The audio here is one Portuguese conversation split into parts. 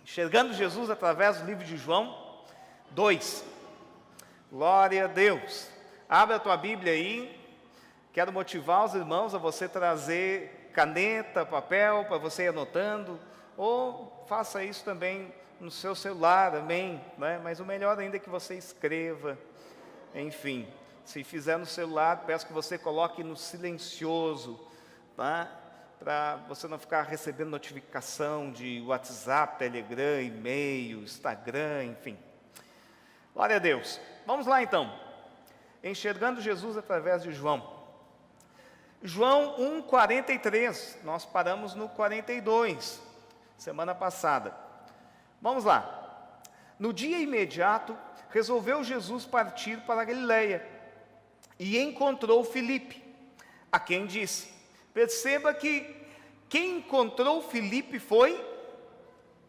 Enxergando Jesus através do livro de João 2. Glória a Deus. Abre a tua Bíblia aí. Quero motivar os irmãos a você trazer caneta, papel, para você ir anotando. Ou faça isso também no seu celular, amém? Né? Mas o melhor ainda é que você escreva. Enfim, se fizer no celular, peço que você coloque no silencioso, tá? Para você não ficar recebendo notificação de WhatsApp, Telegram, e-mail, Instagram, enfim. Glória a Deus. Vamos lá então. Enxergando Jesus através de João. João 1:43, nós paramos no 42, semana passada. Vamos lá. No dia imediato, resolveu Jesus partir para a Galileia e encontrou Filipe, a quem disse. Perceba que quem encontrou Filipe foi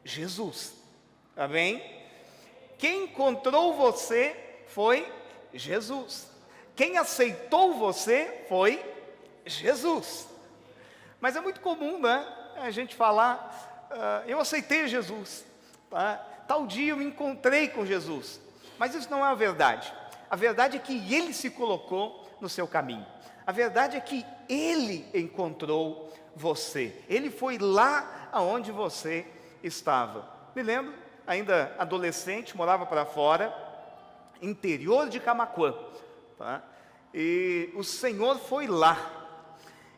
Jesus. Amém? Quem encontrou você foi Jesus. Quem aceitou você foi Jesus. Mas é muito comum, né? A gente falar, eu aceitei Jesus. Tá? Tal dia eu me encontrei com Jesus. Mas isso não é a verdade. A verdade é que Ele se colocou no seu caminho. A verdade é que Ele encontrou você. Ele foi lá aonde você estava. Me lembro, ainda adolescente, morava para fora, interior de Camaquã. Tá? E o Senhor foi lá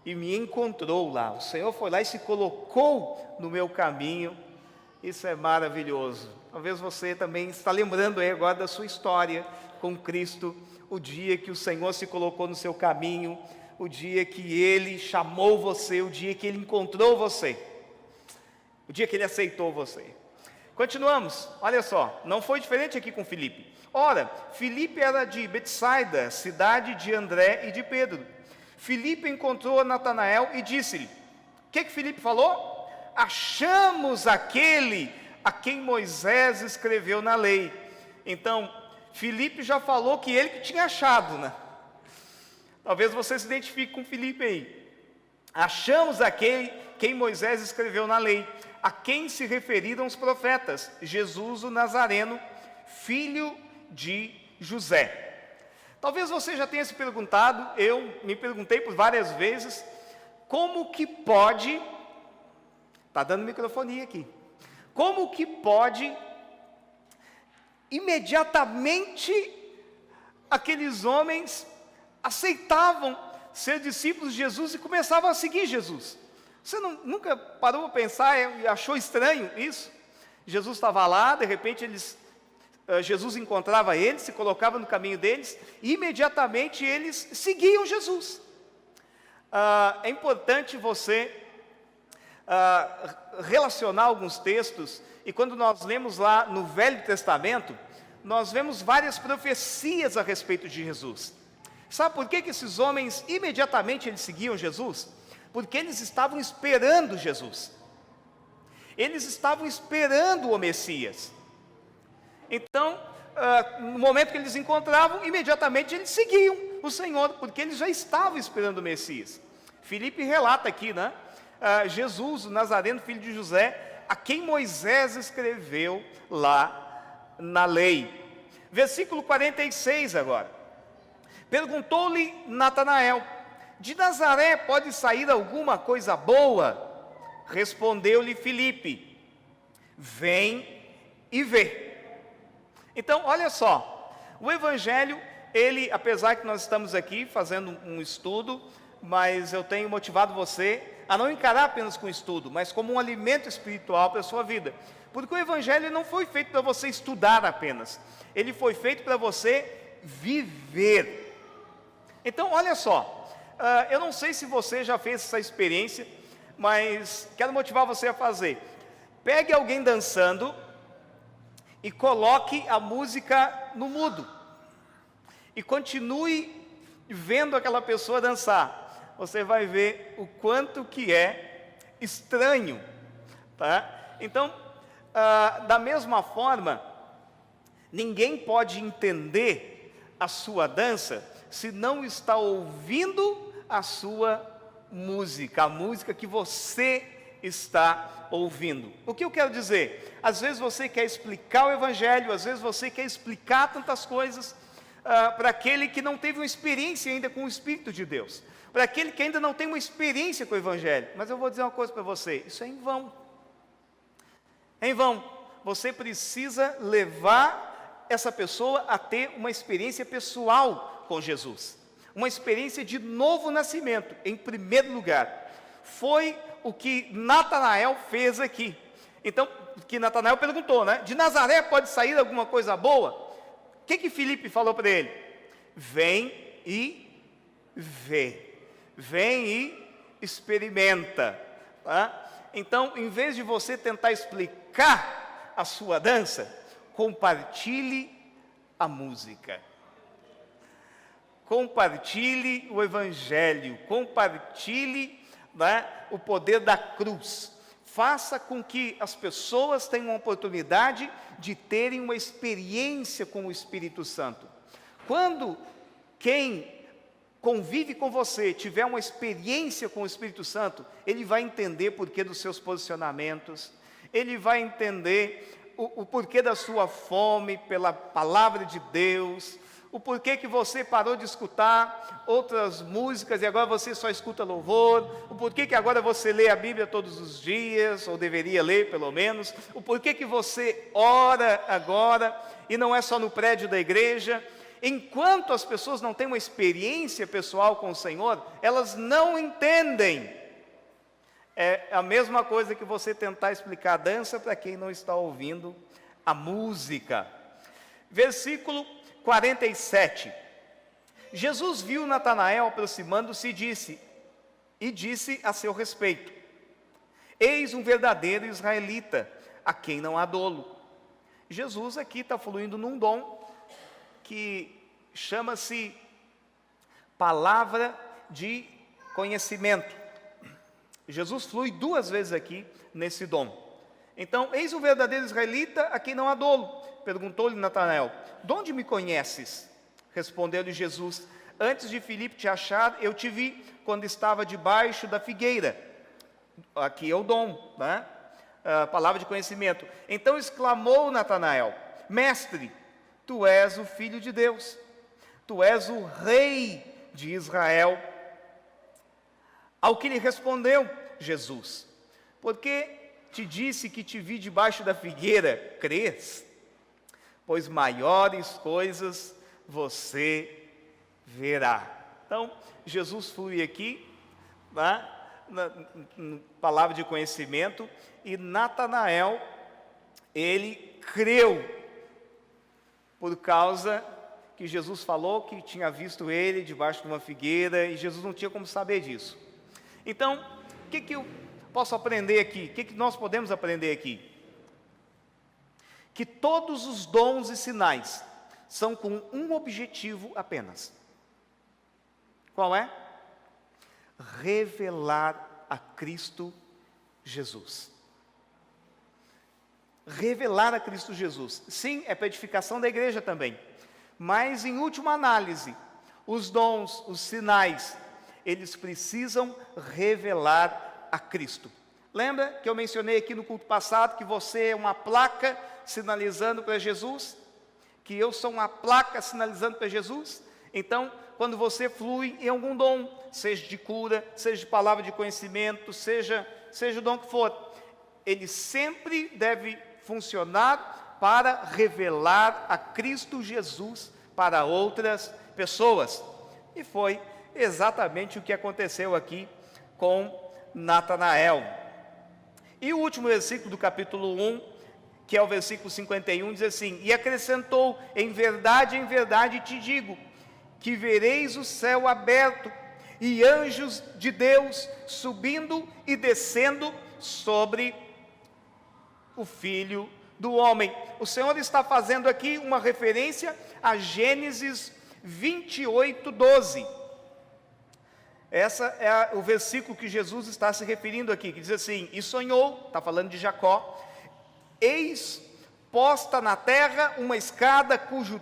e me encontrou lá. O Senhor foi lá e se colocou no meu caminho. Isso é maravilhoso. Talvez você também está lembrando aí agora da sua história com Cristo, o dia que o Senhor se colocou no seu caminho, o dia que Ele chamou você, o dia que Ele encontrou você, o dia que Ele aceitou você. Continuamos, olha só, não foi diferente aqui com Filipe. Ora, Filipe era de Betsaida, cidade de André e de Pedro. Filipe encontrou Natanael e disse-lhe, o que Filipe falou? Achamos aquele a quem Moisés escreveu na lei. Então, Filipe já falou que ele que tinha achado, né? Talvez você se identifique com Filipe aí. Achamos aquele quem Moisés escreveu na lei, a quem se referiram os profetas, Jesus o Nazareno, filho de José. Talvez você já tenha se perguntado, eu me perguntei por várias vezes, como que pode, está dando microfonia aqui, como que pode imediatamente aqueles homens aceitavam ser discípulos de Jesus e começavam a seguir Jesus. Você nunca parou para pensar e achou estranho isso? Jesus estava lá, de repente Jesus encontrava eles, se colocava no caminho deles e imediatamente eles seguiam Jesus. É importante você relacionar alguns textos, e quando nós lemos lá no Velho Testamento, nós vemos várias profecias a respeito de Jesus. Sabe por que esses homens imediatamente eles seguiam Jesus? Porque eles estavam esperando Jesus. Eles estavam esperando o Messias. Então, no momento que eles encontravam, imediatamente eles seguiam o Senhor, porque eles já estavam esperando o Messias. Filipe relata aqui, né? Jesus, o Nazareno, filho de José, a quem Moisés escreveu lá na lei. Versículo 46 agora. Perguntou-lhe Natanael, de Nazaré pode sair alguma coisa boa? Respondeu-lhe Filipe, vem e vê. Então, olha só, o Evangelho, ele, apesar que nós estamos aqui fazendo um estudo, mas eu tenho motivado você a não encarar apenas com estudo, mas como um alimento espiritual para a sua vida. Porque o Evangelho não foi feito para você estudar apenas, ele foi feito para você viver. Então, olha só, eu não sei se você já fez essa experiência, mas quero motivar você a fazer. Pegue alguém dançando e coloque a música no mudo. E continue vendo aquela pessoa dançar. Você vai ver o quanto que é estranho, tá? Então, da mesma forma, ninguém pode entender a sua dança se não está ouvindo a sua música, a música que você está ouvindo. O que eu quero dizer? Às vezes você quer explicar o Evangelho, às vezes você quer explicar tantas coisas para aquele que não teve uma experiência ainda com o Espírito de Deus, para aquele que ainda não tem uma experiência com o Evangelho. Mas eu vou dizer uma coisa para você, isso é em vão. É em vão. Você precisa levar essa pessoa a ter uma experiência pessoal com Jesus, uma experiência de novo nascimento, em primeiro lugar. Foi o que Natanael fez aqui. Então, que Natanael perguntou, né? De Nazaré pode sair alguma coisa boa? O que Filipe falou para ele? Vem e vê. Vem e experimenta. Tá? Então, em vez de você tentar explicar a sua dança, compartilhe a música. Compartilhe o Evangelho, compartilhe, né, o poder da cruz. Faça com que as pessoas tenham a oportunidade de terem uma experiência com o Espírito Santo. Quando quem convive com você tiver uma experiência com o Espírito Santo, ele vai entender o porquê dos seus posicionamentos, ele vai entender o porquê da sua fome pela palavra de Deus, o porquê que você parou de escutar outras músicas e agora você só escuta louvor, o porquê que agora você lê a Bíblia todos os dias, ou deveria ler pelo menos, o porquê que você ora agora, e não é só no prédio da igreja. Enquanto as pessoas não têm uma experiência pessoal com o Senhor, elas não entendem. É a mesma coisa que você tentar explicar a dança para quem não está ouvindo a música. Versículo 47. Jesus viu Natanael aproximando-se e disse a seu respeito: eis um verdadeiro israelita, a quem não há dolo. Jesus aqui está fluindo num dom que chama-se palavra de conhecimento. Jesus flui duas vezes aqui nesse dom. Então, eis um verdadeiro israelita a quem não há dolo. Perguntou-lhe Natanael: de onde me conheces? Respondeu-lhe Jesus: antes de Filipe te achar, eu te vi quando estava debaixo da figueira. Aqui é o dom, né? A palavra de conhecimento. Então exclamou Natanael: mestre, tu és o Filho de Deus, tu és o Rei de Israel. Ao que lhe respondeu Jesus: porque te disse que te vi debaixo da figueira, crês? Pois maiores coisas você verá. Então, Jesus flui aqui, né, na palavra de conhecimento, e Natanael, ele creu, por causa que Jesus falou que tinha visto ele debaixo de uma figueira, e Jesus não tinha como saber disso. Então, o que eu posso aprender aqui? O que nós podemos aprender aqui? Que todos os dons e sinais são com um objetivo apenas. Qual é? Revelar a Cristo Jesus. Revelar a Cristo Jesus. Sim, é para edificação da igreja também. Mas, em última análise, os dons, os sinais, eles precisam revelar a Cristo. Lembra que eu mencionei aqui no culto passado que você é uma placa sinalizando para Jesus? Que eu sou uma placa sinalizando para Jesus? Então, quando você flui em algum dom, seja de cura, seja de palavra de conhecimento, seja o dom que for, ele sempre deve funcionar para revelar a Cristo Jesus para outras pessoas. E foi exatamente o que aconteceu aqui com Natanael. E o último versículo do capítulo 1, que é o versículo 51, diz assim: e acrescentou: em verdade te digo, que vereis o céu aberto, e anjos de Deus subindo e descendo sobre o Filho do Homem. O Senhor está fazendo aqui uma referência a Gênesis 28, 12. Essa é o versículo que Jesus está se referindo aqui, que diz assim: e sonhou, está falando de Jacó, eis posta na terra uma escada cujo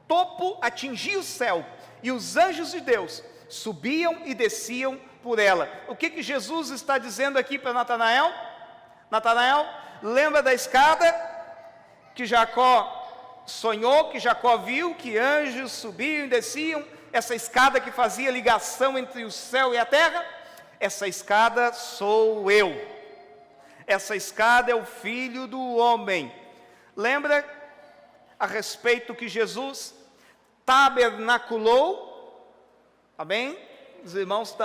topo atingia o céu, e os anjos de Deus subiam e desciam por ela. O que Jesus está dizendo aqui para Natanael? Natanael, lembra da escada que Jacó sonhou, que Jacó viu, que anjos subiam e desciam, essa escada que fazia ligação entre o céu e a terra? Essa escada sou eu. Essa escada é o Filho do Homem. Lembra a respeito que Jesus tabernaculou? Amém? Os irmãos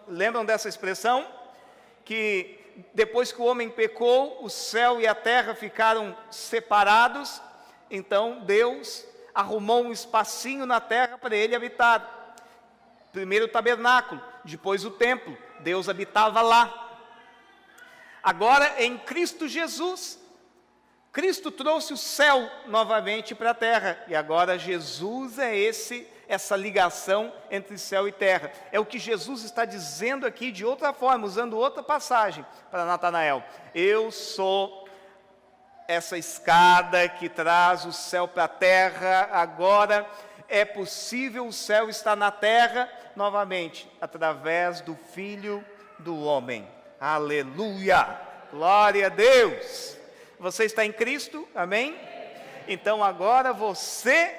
lembram dessa expressão? Que depois que o homem pecou, o céu e a terra ficaram separados. Então Deus arrumou um espacinho na terra para ele habitar. Primeiro o tabernáculo, depois o templo. Deus habitava lá. Agora em Cristo Jesus, Cristo trouxe o céu novamente para a terra. E agora Jesus é essa ligação entre céu e terra. É o que Jesus está dizendo aqui de outra forma, usando outra passagem para Natanael. Eu sou essa escada que traz o céu para a terra. Agora é possível o céu estar na terra novamente, através do Filho do Homem. Aleluia! Glória a Deus! Você está em Cristo, amém? Então agora você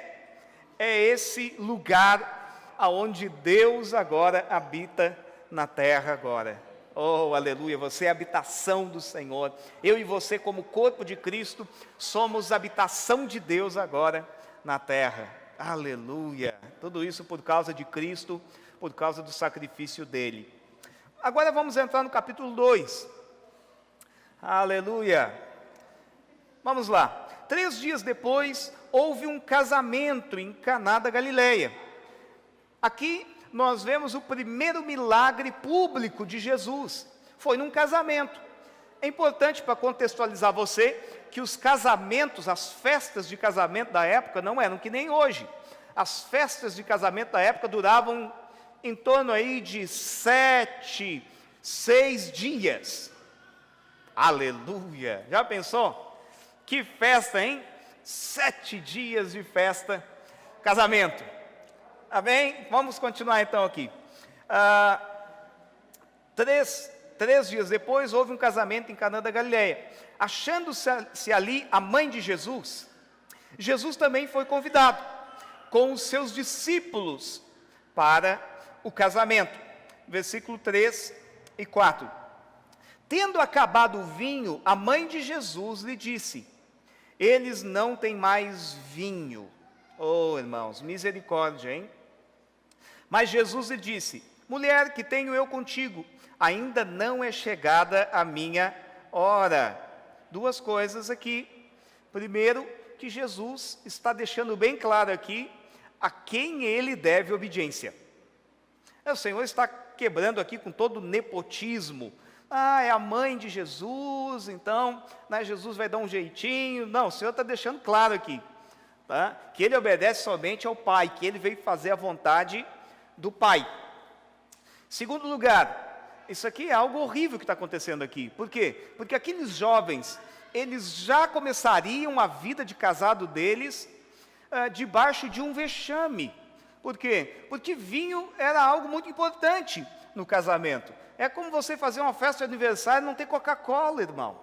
é esse lugar aonde Deus agora habita na terra agora. Oh, aleluia, você é a habitação do Senhor. Eu e você, como corpo de Cristo, somos a habitação de Deus agora na terra. Aleluia, tudo isso por causa de Cristo, por causa do sacrifício dele. Agora vamos entrar no capítulo 2. Aleluia. Vamos lá. 3 dias depois, houve um casamento em Caná da Galileia. Aqui nós vemos o primeiro milagre público de Jesus. Foi num casamento. É importante para contextualizar você que os casamentos, as festas de casamento da época não eram que nem hoje. As festas de casamento da época duravam em torno aí de 6 dias. Aleluia! Já pensou? Que festa, hein? 7 dias de festa, casamento. Amém? Vamos continuar então aqui. 3 dias depois, houve um casamento em Caná da Galileia. Achando-se ali a mãe de Jesus, Jesus também foi convidado com os seus discípulos para o casamento. Versículo 3 e 4. Tendo acabado o vinho, a mãe de Jesus lhe disse: eles não têm mais vinho. Oh, irmãos, misericórdia, hein? Mas Jesus lhe disse: mulher, que tenho eu contigo? Ainda não é chegada a minha hora. 2 coisas aqui. Primeiro, que Jesus está deixando bem claro aqui a quem ele deve obediência. O Senhor está quebrando aqui com todo o nepotismo. É a mãe de Jesus, então Jesus vai dar um jeitinho. Não, o Senhor está deixando claro aqui, tá? Que ele obedece somente ao Pai, que ele veio fazer a vontade do Pai. Segundo lugar, isso aqui é algo horrível que está acontecendo aqui. Por quê? Porque aqueles jovens, eles já começariam a vida de casado deles debaixo de um vexame. Por quê? Porque vinho era algo muito importante no casamento. É como você fazer uma festa de aniversário e não ter Coca-Cola, irmão.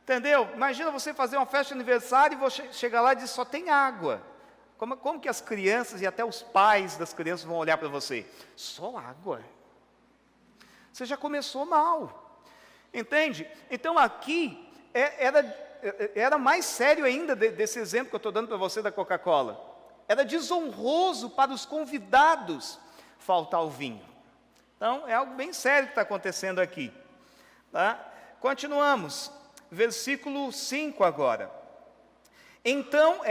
Entendeu? Imagina você fazer uma festa de aniversário e você chegar lá e dizer só tem água. Como que as crianças e até os pais das crianças vão olhar para você? Só água? Você já começou mal. Entende? Então aqui era mais sério ainda desse exemplo que eu estou dando para você da Coca-Cola. Era desonroso para os convidados faltar o vinho. Então, é algo bem sério que está acontecendo aqui. Tá? Continuamos. Versículo 5 agora. Então,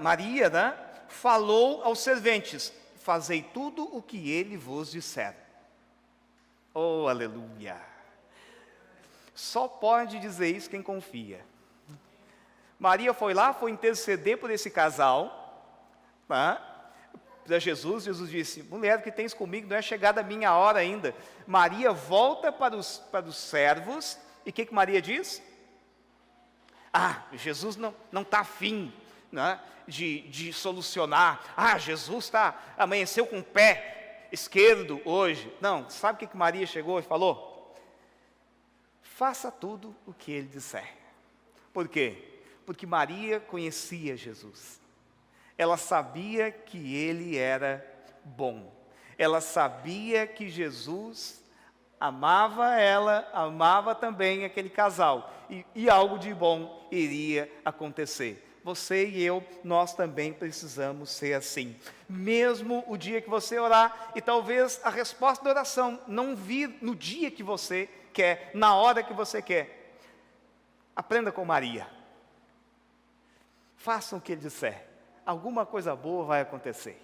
Maria, né, falou aos serventes: fazei tudo o que ele vos disser. Oh, aleluia! Só pode dizer isso quem confia. Maria foi lá, foi interceder por esse casal, tá? Para Jesus disse: mulher, que tens comigo, não é chegada a minha hora ainda. Maria volta para os servos, e o que Maria diz? Jesus não está afim, né, de solucionar. Jesus amanheceu com o pé esquerdo hoje. Não, sabe o que Maria chegou e falou? faça tudo o que ele disser. Por quê? Porque Maria conhecia Jesus. Ela sabia que ele era bom. Ela sabia que Jesus amava ela, amava também aquele casal. E algo de bom iria acontecer. Você e eu, nós também precisamos ser assim. Mesmo o dia que você orar, e talvez a resposta da oração não vir no dia que você quer, na hora que você quer. Aprenda com Maria. Façam o que ele disser. Alguma coisa boa vai acontecer.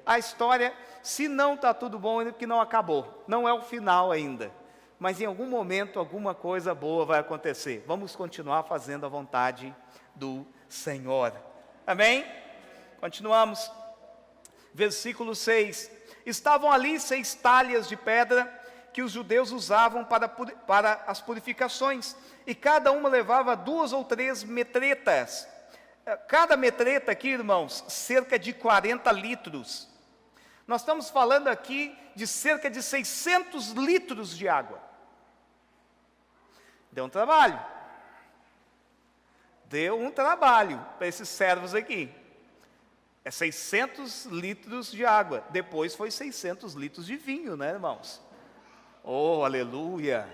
A história, se não está tudo bom, é porque não acabou. Não é o final ainda. Mas em algum momento, alguma coisa boa vai acontecer. Vamos continuar fazendo a vontade do Senhor. Amém? Continuamos. Versículo 6. Estavam ali 6 talhas de pedra que os judeus usavam para as purificações. E cada uma levava 2 ou 3 metretas. Cada metreta aqui, irmãos, cerca de 40 litros. Nós estamos falando aqui de cerca de 600 litros de água. Deu um trabalho. Deu um trabalho para esses servos aqui. É 600 litros de água. Depois foi 600 litros de vinho, né, irmãos? Oh, aleluia!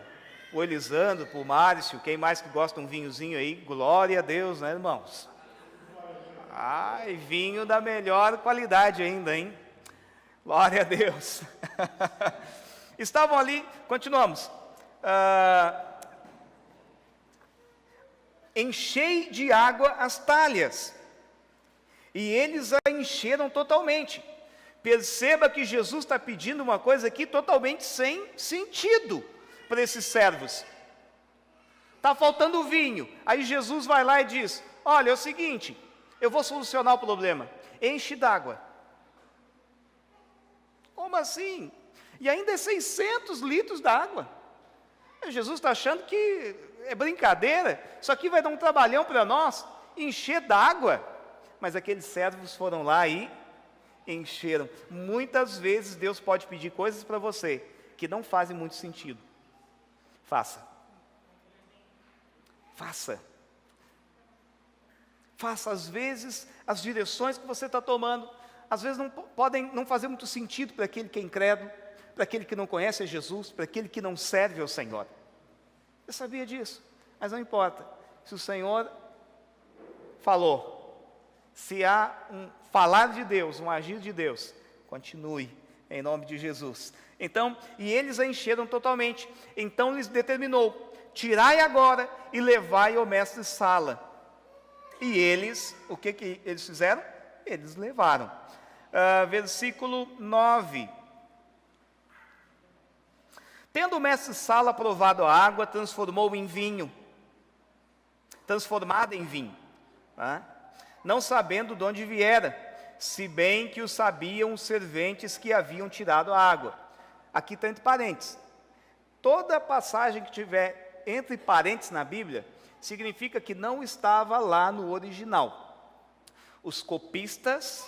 O Elisandro, o Márcio, quem mais que gosta de um vinhozinho aí? Glória a Deus, né, irmãos? Ai, vinho da melhor qualidade ainda, hein? Glória a Deus. Estavam ali, continuamos. Enchei de água as talhas. E eles a encheram totalmente. Perceba que Jesus está pedindo uma coisa aqui totalmente sem sentido para esses servos. Está faltando vinho. Aí Jesus vai lá e diz: olha, é o seguinte, eu vou solucionar o problema. Enche d'água. Como assim? E ainda é 600 litros d'água. Jesus está achando que é brincadeira. Isso aqui vai dar um trabalhão para nós. Encher d'água. Mas aqueles servos foram lá e encheram. Muitas vezes Deus pode pedir coisas para você que não fazem muito sentido. Faça. Faça. Faça. Às vezes, as direções que você está tomando, às vezes podem não fazer muito sentido para aquele que é incrédulo, para aquele que não conhece a Jesus, para aquele que não serve ao Senhor. Eu sabia disso, mas não importa. Se o Senhor falou, se há um falar de Deus, um agir de Deus, continue, em nome de Jesus. Então, e eles a encheram totalmente. Então lhes determinou: tirai agora e levai ao mestre Sala. E eles, o que eles fizeram? Eles levaram. Versículo 9. Tendo o mestre Sala provado a água, transformada em vinho, não sabendo de onde viera, se bem que o sabiam os serventes que haviam tirado a água. Aqui está entre parênteses. Toda passagem que tiver entre parênteses na Bíblia, significa que não estava lá no original. Os copistas,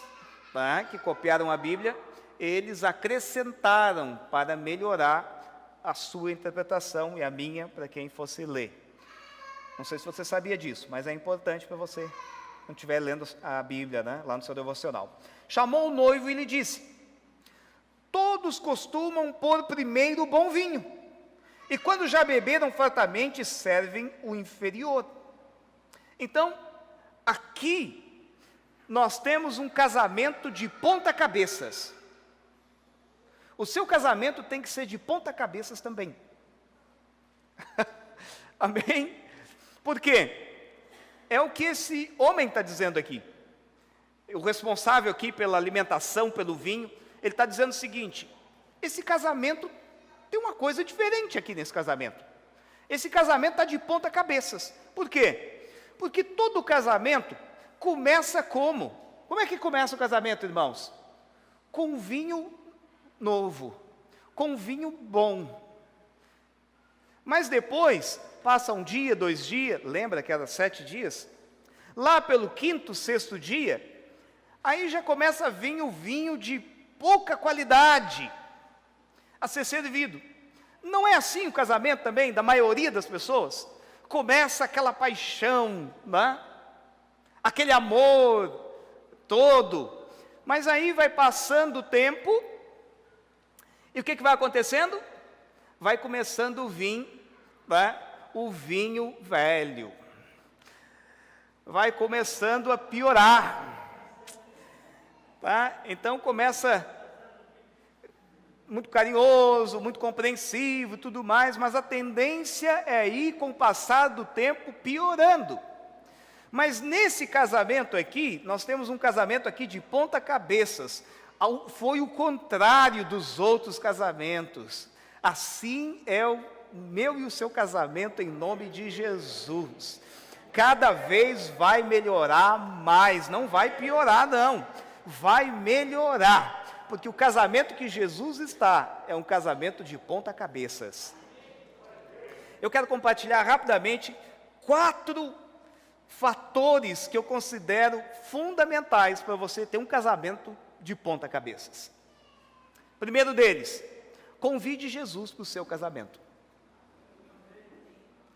que copiaram a Bíblia, eles acrescentaram para melhorar a sua interpretação e a minha, para quem fosse ler. Não sei se você sabia disso, mas é importante para você, quando estiver lendo a Bíblia, lá no seu devocional. Chamou o noivo e lhe disse: todos costumam pôr primeiro o bom vinho, e quando já beberam fartamente, servem o inferior. Então, aqui, nós temos um casamento de ponta-cabeças. O seu casamento tem que ser de ponta-cabeças também. Amém? Por quê? É o que esse homem está dizendo aqui. O responsável aqui pela alimentação, pelo vinho, ele está dizendo o seguinte: esse casamento tem uma coisa diferente aqui nesse casamento. Esse casamento está de ponta cabeças. Por quê? Porque todo casamento começa como? Como é que começa o casamento, irmãos? Com vinho novo, com vinho bom. Mas depois, passa 1 dia, 2 dias, lembra que era 7 dias? Lá pelo 5º, 6º dia, aí já começa a vir o vinho de pouca qualidade a ser servido. Não é assim o casamento também, da maioria das pessoas? Começa aquela paixão, né? Aquele amor todo, mas aí vai passando o tempo, e o que vai acontecendo? Vai começando a vir, né, o vinho velho, vai começando a piorar, tá? Então começa muito carinhoso, muito compreensivo, tudo mais, mas a tendência é ir com o passar do tempo piorando. Mas nesse casamento aqui, nós temos um casamento aqui de ponta cabeças, foi o contrário dos outros casamentos. Assim é o meu e o seu casamento em nome de Jesus. Cada vez vai melhorar mais, não vai piorar não, vai melhorar, porque o casamento que Jesus está é um casamento de ponta cabeças. Eu quero compartilhar rapidamente 4 fatores que eu considero fundamentais para você ter um casamento de ponta cabeças. Primeiro deles, convide Jesus para o seu casamento.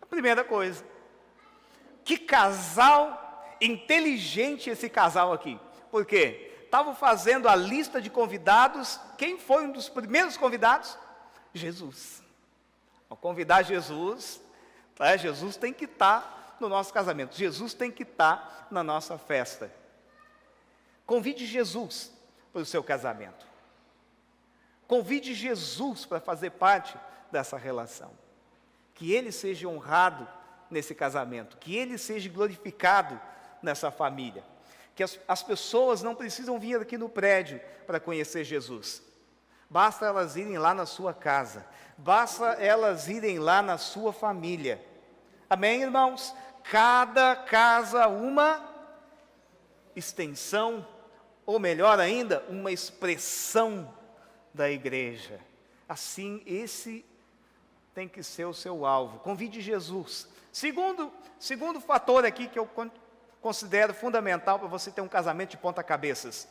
A primeira coisa. Que casal inteligente esse casal aqui. Por quê? Estavam fazendo a lista de convidados. Quem foi um dos primeiros convidados? Jesus. Ao convidar Jesus, Jesus tem que estar no nosso casamento. Jesus tem que estar na nossa festa. Convide Jesus para o seu casamento. Convide Jesus para fazer parte dessa relação. Que Ele seja honrado nesse casamento. Que Ele seja glorificado nessa família. Que as pessoas não precisam vir aqui no prédio para conhecer Jesus. Basta elas irem lá na sua casa. Basta elas irem lá na sua família. Amém, irmãos? Cada casa uma extensão, ou melhor ainda, uma expressão da igreja. Assim, esse tem que ser o seu alvo. Convide Jesus. Segundo fator aqui que eu considero fundamental para você ter um casamento de ponta cabeças.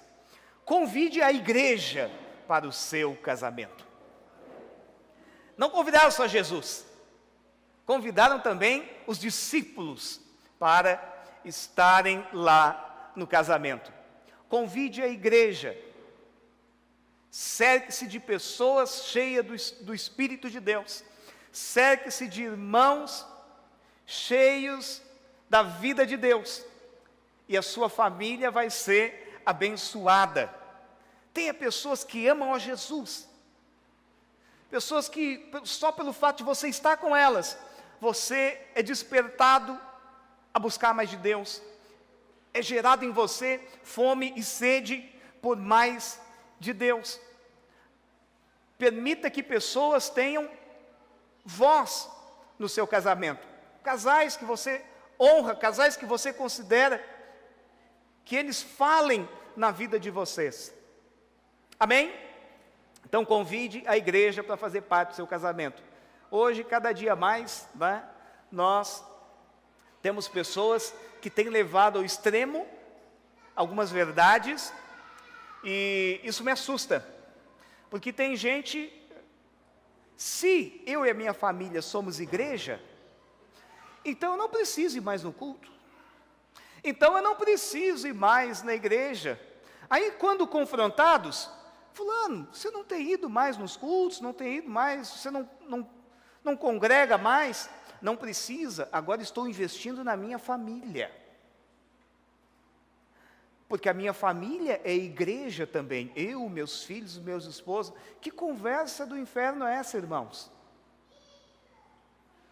Convide a igreja para o seu casamento. Não convidaram só Jesus. Convidaram também os discípulos para estarem lá no casamento. Convide a igreja. Cerque-se de pessoas cheias do Espírito de Deus. Cerque-se de irmãos cheios da vida de Deus. E a sua família vai ser abençoada. Tenha pessoas que amam a Jesus. Pessoas que, só pelo fato de você estar com elas, você é despertado a buscar mais de Deus. É gerado em você fome e sede por mais de Deus. Permita que pessoas tenham voz no seu casamento. Casais que você honra, casais que você considera que eles falem na vida de vocês. Amém? Então convide a igreja para fazer parte do seu casamento. Hoje, cada dia mais, né, nós temos pessoas que têm levado ao extremo algumas verdades, e isso me assusta, porque tem gente, se eu e a minha família somos igreja, então eu não preciso ir mais no culto, então eu não preciso ir mais na igreja. Aí quando confrontados, fulano, você não tem ido mais nos cultos, não tem ido mais, você não congrega mais, não precisa, agora estou investindo na minha família. Porque a minha família é igreja também, eu, meus filhos, meus esposos. Que conversa do inferno é essa, irmãos?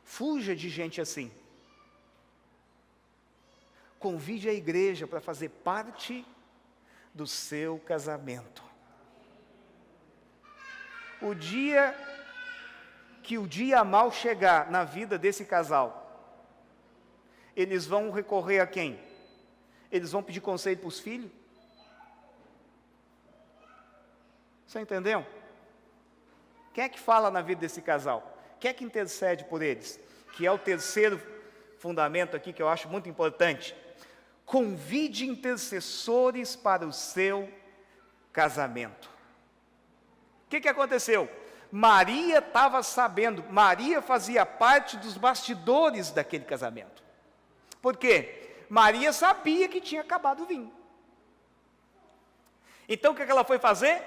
Fuja de gente assim. Convide a igreja para fazer parte do seu casamento. O dia que o dia mal chegar na vida desse casal, eles vão recorrer a quem? Eles vão pedir conselho para os filhos? Você entendeu? Quem é que fala na vida desse casal? Quem é que intercede por eles? Que é o terceiro fundamento aqui que eu acho muito importante. Convide intercessores para o seu casamento. O que aconteceu? Maria estava sabendo, Maria fazia parte dos bastidores daquele casamento. Por quê? Maria sabia que tinha acabado o vinho. Então o que ela foi fazer?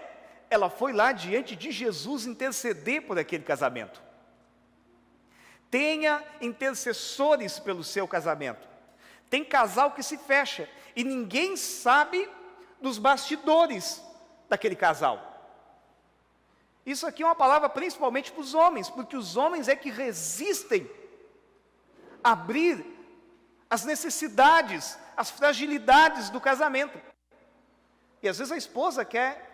Ela foi lá diante de Jesus interceder por aquele casamento. Tenha intercessores pelo seu casamento. Tem casal que se fecha e ninguém sabe dos bastidores daquele casal. Isso aqui é uma palavra principalmente para os homens, porque os homens é que resistem a abrir as necessidades, as fragilidades do casamento. E às vezes a esposa quer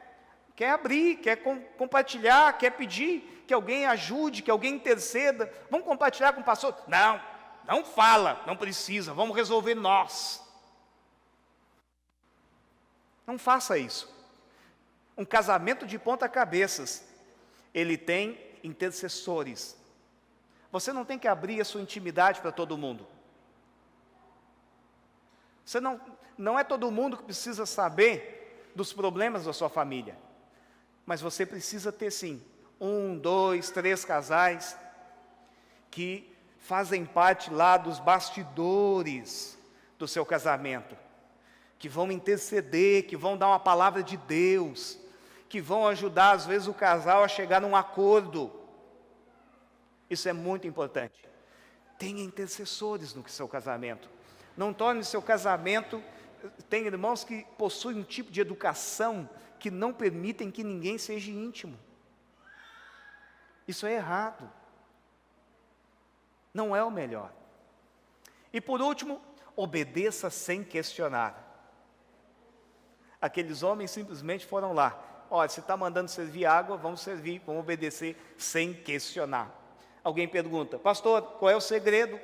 abrir, quer compartilhar, quer pedir que alguém ajude, que alguém interceda. Vamos compartilhar com o pastor? Não fala, não precisa, vamos resolver nós. Não faça isso. Um casamento de ponta cabeças, ele tem intercessores. Você não tem que abrir a sua intimidade para todo mundo. Você não é todo mundo que precisa saber dos problemas da sua família. Mas você precisa ter sim, 1, 2, 3 casais que fazem parte lá dos bastidores do seu casamento, que vão interceder, que vão dar uma palavra de Deus, que vão ajudar às vezes o casal a chegar num acordo. Isso é muito importante. Tenha intercessores no seu casamento. Não torne seu casamento... Tem irmãos que possuem um tipo de educação que não permitem que ninguém seja íntimo. Isso é errado. Não é o melhor. E por último, obedeça sem questionar. Aqueles homens simplesmente foram lá. Olha, se está mandando servir água, vamos servir, vamos obedecer sem questionar. Alguém pergunta, pastor, qual é o segredo?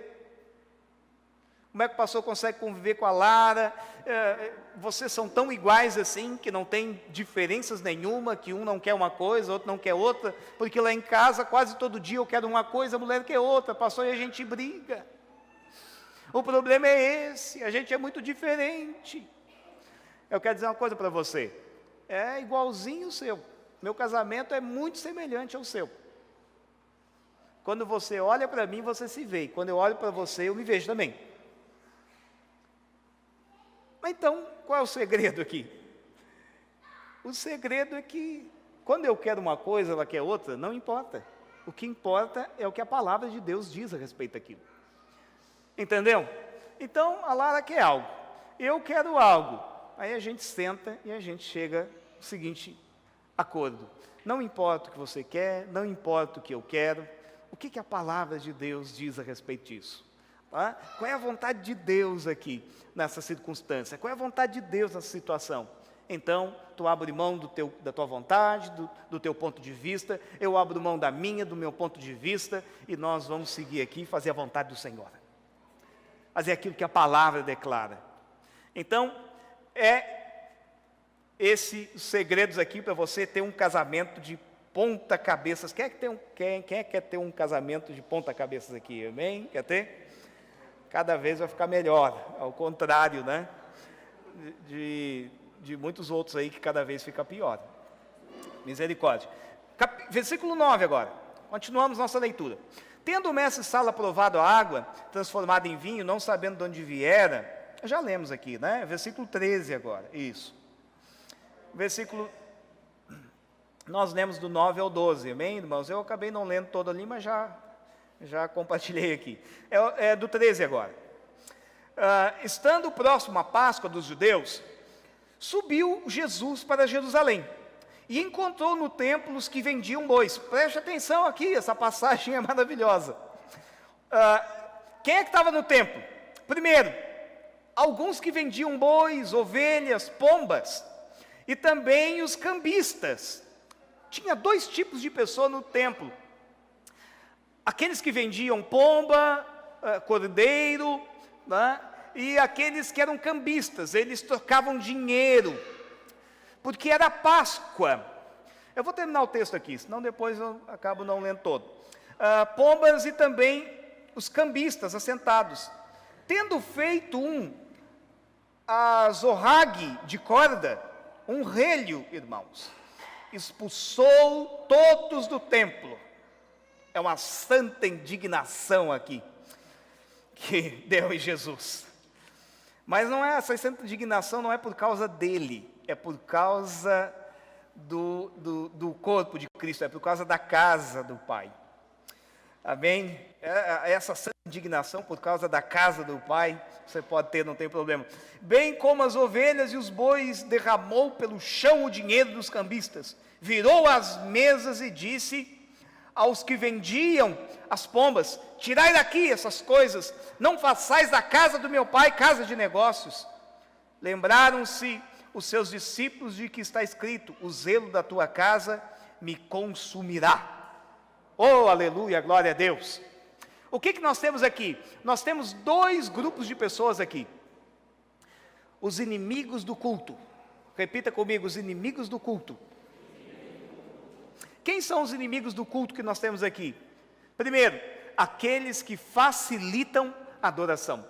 Como é que o pastor consegue conviver com a Lara? Vocês são tão iguais assim, que não tem diferenças nenhuma, que um não quer uma coisa, outro não quer outra, porque lá em casa, quase todo dia eu quero uma coisa, a mulher quer outra, pastor, e a gente briga. O problema é esse, a gente é muito diferente. Eu quero dizer uma coisa para você, é igualzinho o seu. Meu casamento é muito semelhante ao seu. Quando você olha para mim, você se vê, e quando eu olho para você, eu me vejo também. Mas então, qual é o segredo aqui? O segredo é que, quando eu quero uma coisa, ela quer outra, não importa. O que importa é o que a palavra de Deus diz a respeito daquilo. Entendeu? Então, a Lara quer algo, eu quero algo. Aí a gente senta e a gente chega ao seguinte acordo. Não importa o que você quer, não importa o que eu quero. O que a palavra de Deus diz a respeito disso? Tá? Qual é a vontade de Deus aqui, nessa circunstância? Qual é a vontade de Deus nessa situação? Então, tu abre mão da tua vontade, do teu ponto de vista, eu abro mão do meu ponto de vista, e nós vamos seguir aqui e fazer a vontade do Senhor. Fazer aquilo que a palavra declara. Então, esses segredos aqui para você ter um casamento de ponta cabeças. Quem é que quer ter um casamento de ponta cabeças aqui? Amém? Quer ter? Cada vez vai ficar melhor, ao contrário, né? De muitos outros aí que cada vez fica pior. Misericórdia. Versículo 9 agora. Continuamos nossa leitura. Tendo o mestre Sala provado a água, transformada em vinho, não sabendo de onde viera, já lemos aqui, né? Versículo 13 agora, isso. Nós lemos do 9 ao 12, amém, irmãos? Eu acabei não lendo todo ali, mas já compartilhei aqui. É do 13 agora. Estando próximo à Páscoa dos judeus, subiu Jesus para Jerusalém e encontrou no templo os que vendiam bois. Preste atenção aqui, essa passagem é maravilhosa. Quem é que estava no templo? Primeiro, alguns que vendiam bois, ovelhas, pombas, e também os cambistas. Tinha 2 tipos de pessoas no templo. Aqueles que vendiam pomba, cordeiro, né? E aqueles que eram cambistas, eles trocavam dinheiro, porque era Páscoa. Eu vou terminar o texto aqui, senão depois eu acabo não lendo todo. Pombas e também os cambistas assentados. Tendo feito um azorrague de corda, um relho, irmãos, expulsou todos do templo. É uma santa indignação aqui que deu em Jesus. Mas não é essa santa indignação, não é por causa dele, é por causa do corpo de Cristo, é por causa da casa do Pai. Amém? Essa santa indignação por causa da casa do Pai, você pode ter, não tem problema. Bem como as ovelhas e os bois, derramou pelo chão o dinheiro dos cambistas, virou as mesas e disse aos que vendiam as pombas: tirai daqui essas coisas, não façais da casa do meu pai casa de negócios. Lembraram-se os seus discípulos de que está escrito: o zelo da tua casa me consumirá. Oh, aleluia, glória a Deus. O que nós temos aqui? Nós temos dois grupos de pessoas aqui. Os inimigos do culto. Repita comigo: os inimigos do culto. Quem são os inimigos do culto que nós temos aqui? Primeiro, aqueles que facilitam a adoração.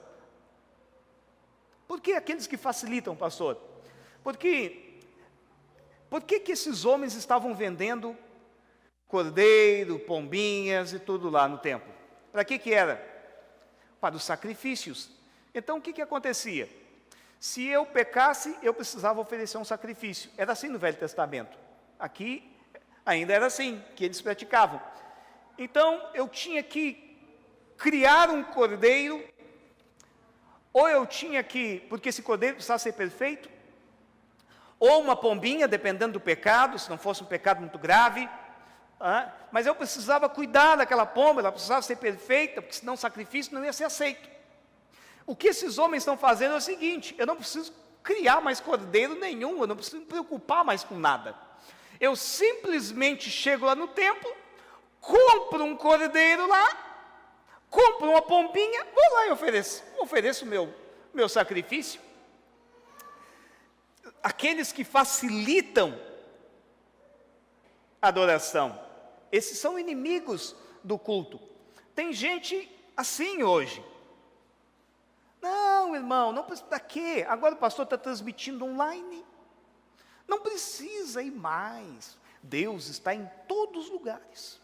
Por que aqueles que facilitam, pastor? Por que esses homens estavam vendendo cordeiro, pombinhas e tudo lá no templo? Para que era? Para os sacrifícios. Então o que acontecia? Se eu pecasse, eu precisava oferecer um sacrifício. Era assim no Velho Testamento. Aqui ainda era assim que eles praticavam. Então eu tinha que criar um cordeiro, ou eu tinha que, porque esse cordeiro precisava ser perfeito, ou uma pombinha, dependendo do pecado, se não fosse um pecado muito grave, mas eu precisava cuidar daquela pomba, ela precisava ser perfeita, porque senão o sacrifício não ia ser aceito. O que esses homens estão fazendo é o seguinte: eu não preciso criar mais cordeiro nenhum, eu não preciso me preocupar mais com nada. Eu simplesmente chego lá no templo, compro um cordeiro lá, compro uma pombinha, vou lá e ofereço o meu sacrifício. Aqueles que facilitam a adoração, esses são inimigos do culto. Tem gente assim hoje. Não, irmão, não precisa. Para quê? Agora o pastor está transmitindo online. Não precisa ir mais. Deus está em todos os lugares.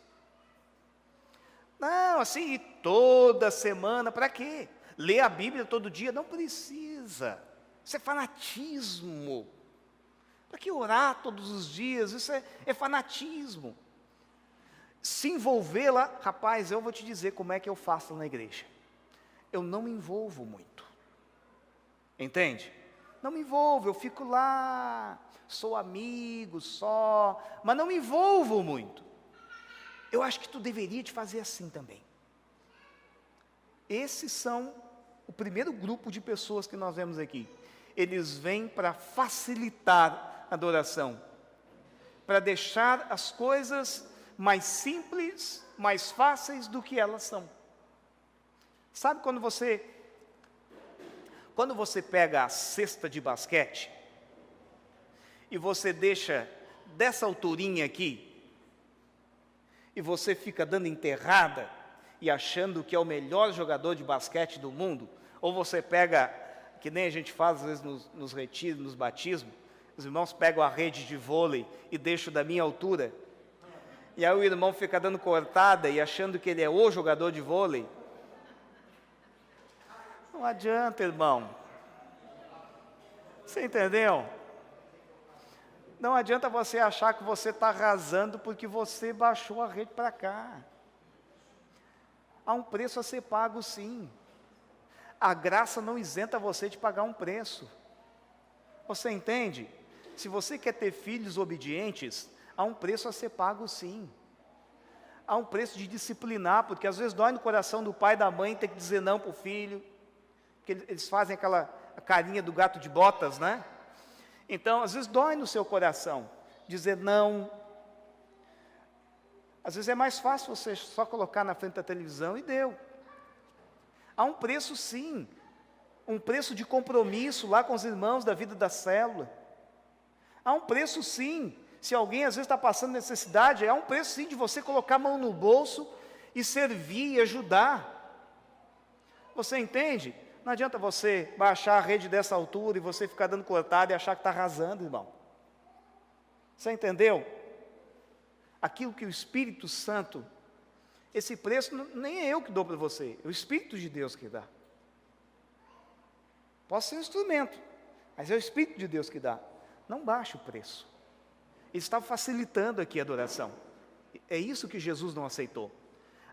Não, assim, toda semana, para quê? Ler a Bíblia todo dia? Não precisa. Isso é fanatismo. Para que orar todos os dias? Isso é fanatismo. Se envolver lá, rapaz, eu vou te dizer como é que eu faço na igreja. Eu não me envolvo muito. Entende? Não me envolvo, eu fico lá, sou amigo só, mas não me envolvo muito. Eu acho que tu deveria te fazer assim também. Esses são o primeiro grupo de pessoas que nós vemos aqui. Eles vêm para facilitar a adoração, para deixar as coisas mais simples, mais fáceis do que elas são. Sabe quando você pega a cesta de basquete e você deixa dessa alturinha aqui e você fica dando enterrada e achando que é o melhor jogador de basquete do mundo? Ou você pega, que nem a gente faz às vezes nos retiros, nos batismos, os irmãos pegam a rede de vôlei e deixam da minha altura, e aí o irmão fica dando cortada e achando que ele é o jogador de vôlei. Não adianta, irmão. Você entendeu? Não adianta você achar que você está arrasando porque você baixou a rede para cá. Há um preço a ser pago, sim. A graça não isenta você de pagar um preço. Você entende? Se você quer ter filhos obedientes, há um preço a ser pago, sim. Há um preço de disciplinar, porque às vezes dói no coração do pai e da mãe ter que dizer não para o filho, porque eles fazem aquela carinha do gato de botas, né? Então, às vezes dói no seu coração dizer não. Às vezes é mais fácil você só colocar na frente da televisão e deu. Há um preço, sim, um preço de compromisso lá com os irmãos da vida da célula. Há um preço, sim, se alguém às vezes está passando necessidade, há um preço, sim, de você colocar a mão no bolso e servir e ajudar. Você entende? Não adianta você baixar a rede dessa altura e você ficar dando cortada e achar que está arrasando, irmão. Você entendeu? aquilo que o Espírito Santo, esse preço nem é eu que dou para você, é o Espírito de Deus que dá. Posso ser um instrumento, mas é o Espírito de Deus que dá. Não baixe o preço. Ele está facilitando aqui a adoração. É isso que Jesus não aceitou.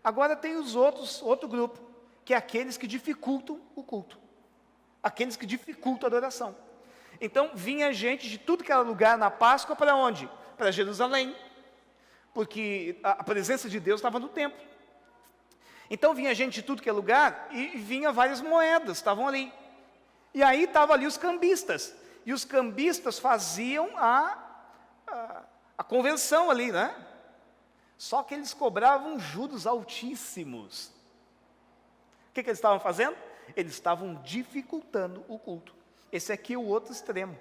Agora tem outro grupo, que é aqueles que dificultam o culto. Aqueles que dificultam a adoração. Então vinha gente de tudo que era lugar na Páscoa para onde? Para Jerusalém. Porque a presença de Deus estava no templo. Então vinha gente de tudo que é lugar e vinha várias moedas, estavam ali. E aí estavam ali os cambistas. E os cambistas faziam a conversão ali, né? Só que eles cobravam juros altíssimos. O que eles estavam fazendo? Eles estavam dificultando o culto. Esse aqui é o outro extremo.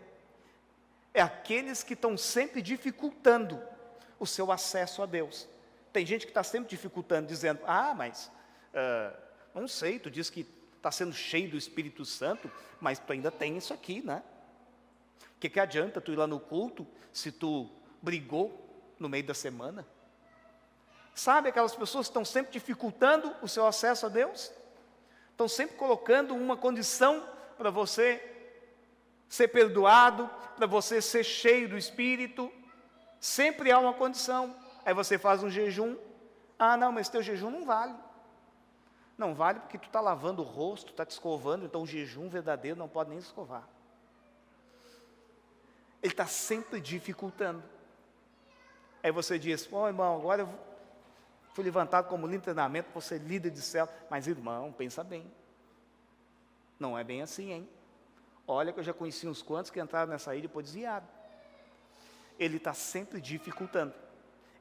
É aqueles que estão sempre dificultando o seu acesso a Deus. Tem gente que está sempre dificultando, dizendo, mas não sei, tu diz que está sendo cheio do Espírito Santo, mas tu ainda tem isso aqui, né? O que adianta tu ir lá no culto se tu brigou no meio da semana? Sabe aquelas pessoas que estão sempre dificultando o seu acesso a Deus? Estão sempre colocando uma condição para você ser perdoado, para você ser cheio do Espírito. Sempre há uma condição. Aí você faz um jejum. Não, mas teu jejum não vale. Não vale porque tu está lavando o rosto, está te escovando, então o jejum verdadeiro não pode nem escovar. Ele está sempre dificultando. Aí você diz, irmão, agora eu fui levantado como líder de treinamento, vou ser líder de célula. Mas irmão, pensa bem. Não é bem assim, hein? Olha que eu já conheci uns quantos que entraram nessa ilha e depois desviaram. Ele está sempre dificultando.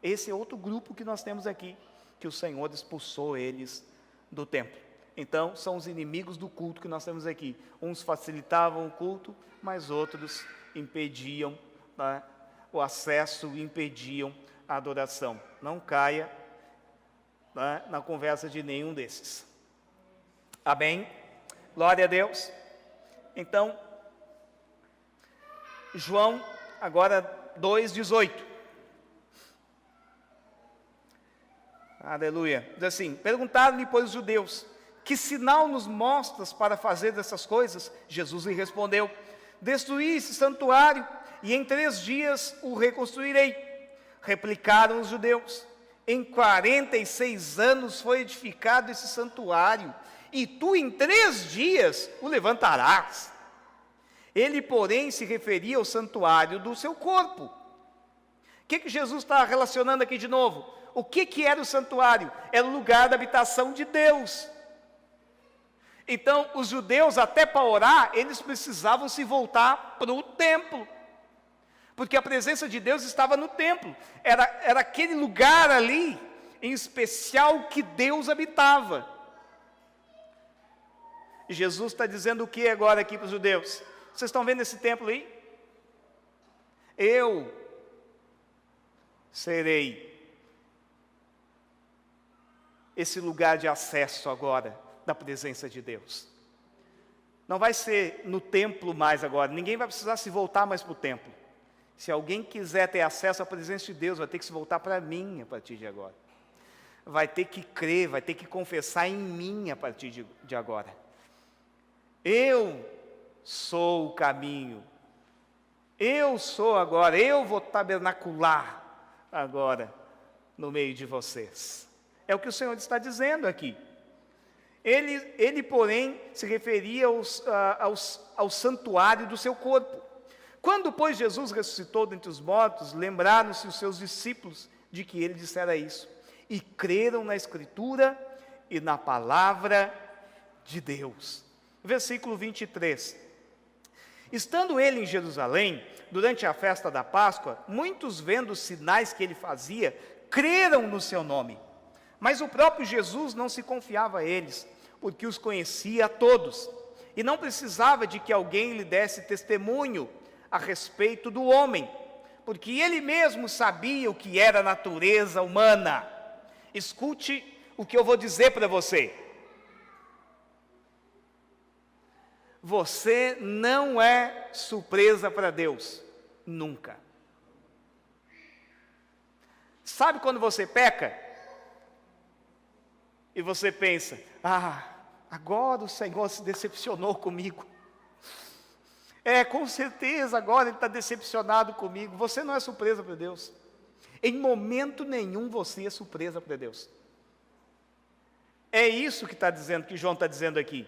Esse é outro grupo que nós temos aqui, que o Senhor expulsou eles do templo. Então, são os inimigos do culto que nós temos aqui. Uns facilitavam o culto, mas outros impediam, né, o acesso, impediam a adoração. Não caia, né, na conversa de nenhum desses. Amém? Glória a Deus. Então, João, agora 2,18. Aleluia. Diz assim, perguntaram-lhe, pois, os judeus, que sinal nos mostras para fazer dessas coisas? Jesus lhe respondeu, destruí esse santuário, e em 3 dias o reconstruirei. Replicaram os judeus, em 46 anos foi edificado esse santuário, e tu em 3 dias o levantarás. Ele, porém, se referia ao santuário do seu corpo. O que Jesus está relacionando aqui de novo? O que era o santuário? Era o lugar da habitação de Deus. Então, os judeus, até para orar, eles precisavam se voltar para o templo. Porque a presença de Deus estava no templo. Era aquele lugar ali, em especial, que Deus habitava. E Jesus está dizendo o que agora aqui para os judeus? Vocês estão vendo esse templo aí? Eu serei esse lugar de acesso agora da presença de Deus. Não vai ser no templo mais agora, ninguém vai precisar se voltar mais para o templo. Se alguém quiser ter acesso à presença de Deus, vai ter que se voltar para mim a partir de agora. Vai ter que crer, vai ter que confessar em mim a partir de agora. Eu sou o caminho. Eu sou agora, eu vou tabernacular agora no meio de vocês. É o que o Senhor está dizendo aqui. Ele porém, se referia ao santuário do seu corpo. Quando, pois, Jesus ressuscitou dentre os mortos, lembraram-se os seus discípulos de que ele dissera isso, e creram na Escritura e na palavra de Deus. Versículo 23. Estando ele em Jerusalém, durante a festa da Páscoa, muitos vendo os sinais que ele fazia, creram no seu nome. Mas o próprio Jesus não se confiava a eles, porque os conhecia a todos, e não precisava de que alguém lhe desse testemunho a respeito do homem, porque ele mesmo sabia o que era a natureza humana. Escute o que eu vou dizer para você. Você não é surpresa para Deus, nunca. Sabe quando você peca? E você pensa, agora o Senhor se decepcionou comigo. Com certeza agora Ele está decepcionado comigo. Você não é surpresa para Deus. Em momento nenhum você é surpresa para Deus. É isso que João está dizendo aqui.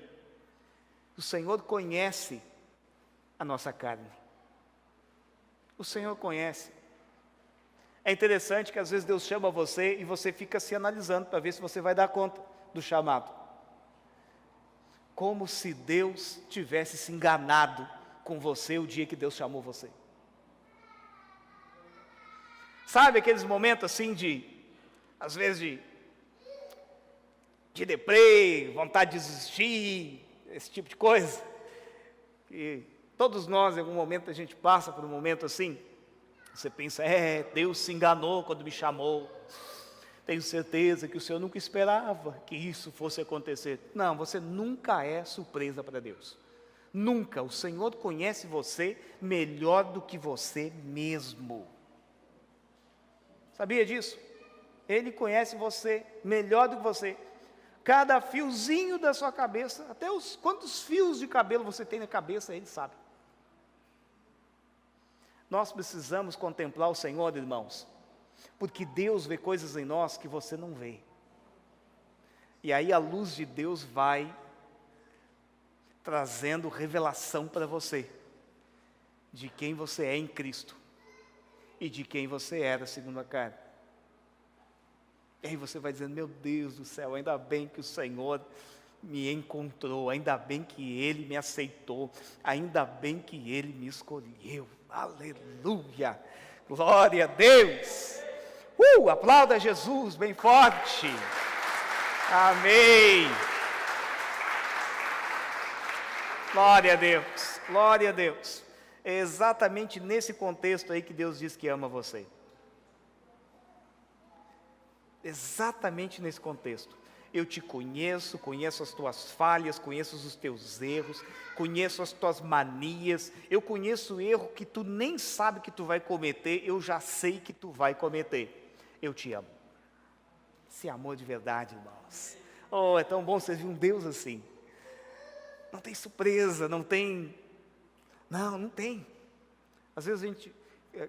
O Senhor conhece a nossa carne. O Senhor conhece. É interessante que às vezes Deus chama você e você fica se analisando para ver se você vai dar conta do chamado. Como se Deus tivesse se enganado com você o dia que Deus chamou você. Sabe aqueles momentos assim às vezes de deprê, vontade de desistir, esse tipo de coisa. E todos nós, em algum momento, a gente passa por um momento assim. Você pensa, Deus se enganou quando me chamou. Tenho certeza que o Senhor nunca esperava que isso fosse acontecer. Não, você nunca é surpresa para Deus. Nunca. O Senhor conhece você melhor do que você mesmo. Sabia disso? Ele conhece você melhor do que você. Cada fiozinho da sua cabeça, até quantos fios de cabelo você tem na cabeça, Ele sabe. Nós precisamos contemplar o Senhor, irmãos, porque Deus vê coisas em nós que você não vê. E aí a luz de Deus vai trazendo revelação para você, de quem você é em Cristo, e de quem você era segundo a carne. E aí você vai dizendo, meu Deus do céu, ainda bem que o Senhor me encontrou, ainda bem que Ele me aceitou, ainda bem que Ele me escolheu. Aleluia! Glória a Deus! Aplauda Jesus bem forte! Amém! Glória a Deus! Glória a Deus! É exatamente nesse contexto aí que Deus diz que ama você. Exatamente nesse contexto. Eu te conheço, conheço as tuas falhas, conheço os teus erros, conheço as tuas manias, eu conheço o erro que tu nem sabe que tu vai cometer, eu já sei que tu vai cometer. Eu te amo. Esse amor de verdade, irmãos. É tão bom você ver um Deus assim. Não tem surpresa, não tem. Não tem. Às vezes a gente,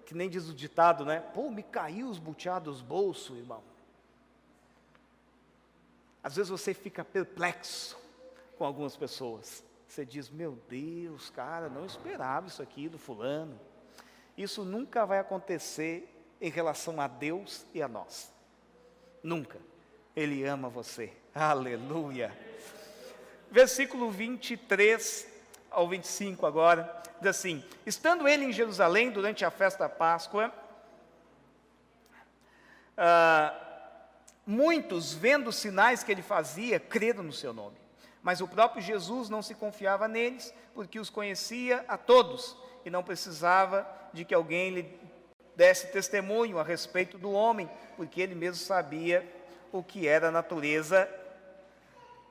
que nem diz o ditado, né? Me caiu os buteados do bolso, irmão. Às vezes você fica perplexo com algumas pessoas. Você diz, meu Deus, cara, não esperava isso aqui do fulano. Isso nunca vai acontecer em relação a Deus e a nós. Nunca. Ele ama você. Aleluia. Versículo 23 ao 25 agora, diz assim, estando ele em Jerusalém durante a festa da Páscoa, muitos, vendo os sinais que ele fazia, creram no seu nome. Mas o próprio Jesus não se confiava neles, porque os conhecia a todos, e não precisava de que alguém lhe desse testemunho a respeito do homem, porque ele mesmo sabia o que era a natureza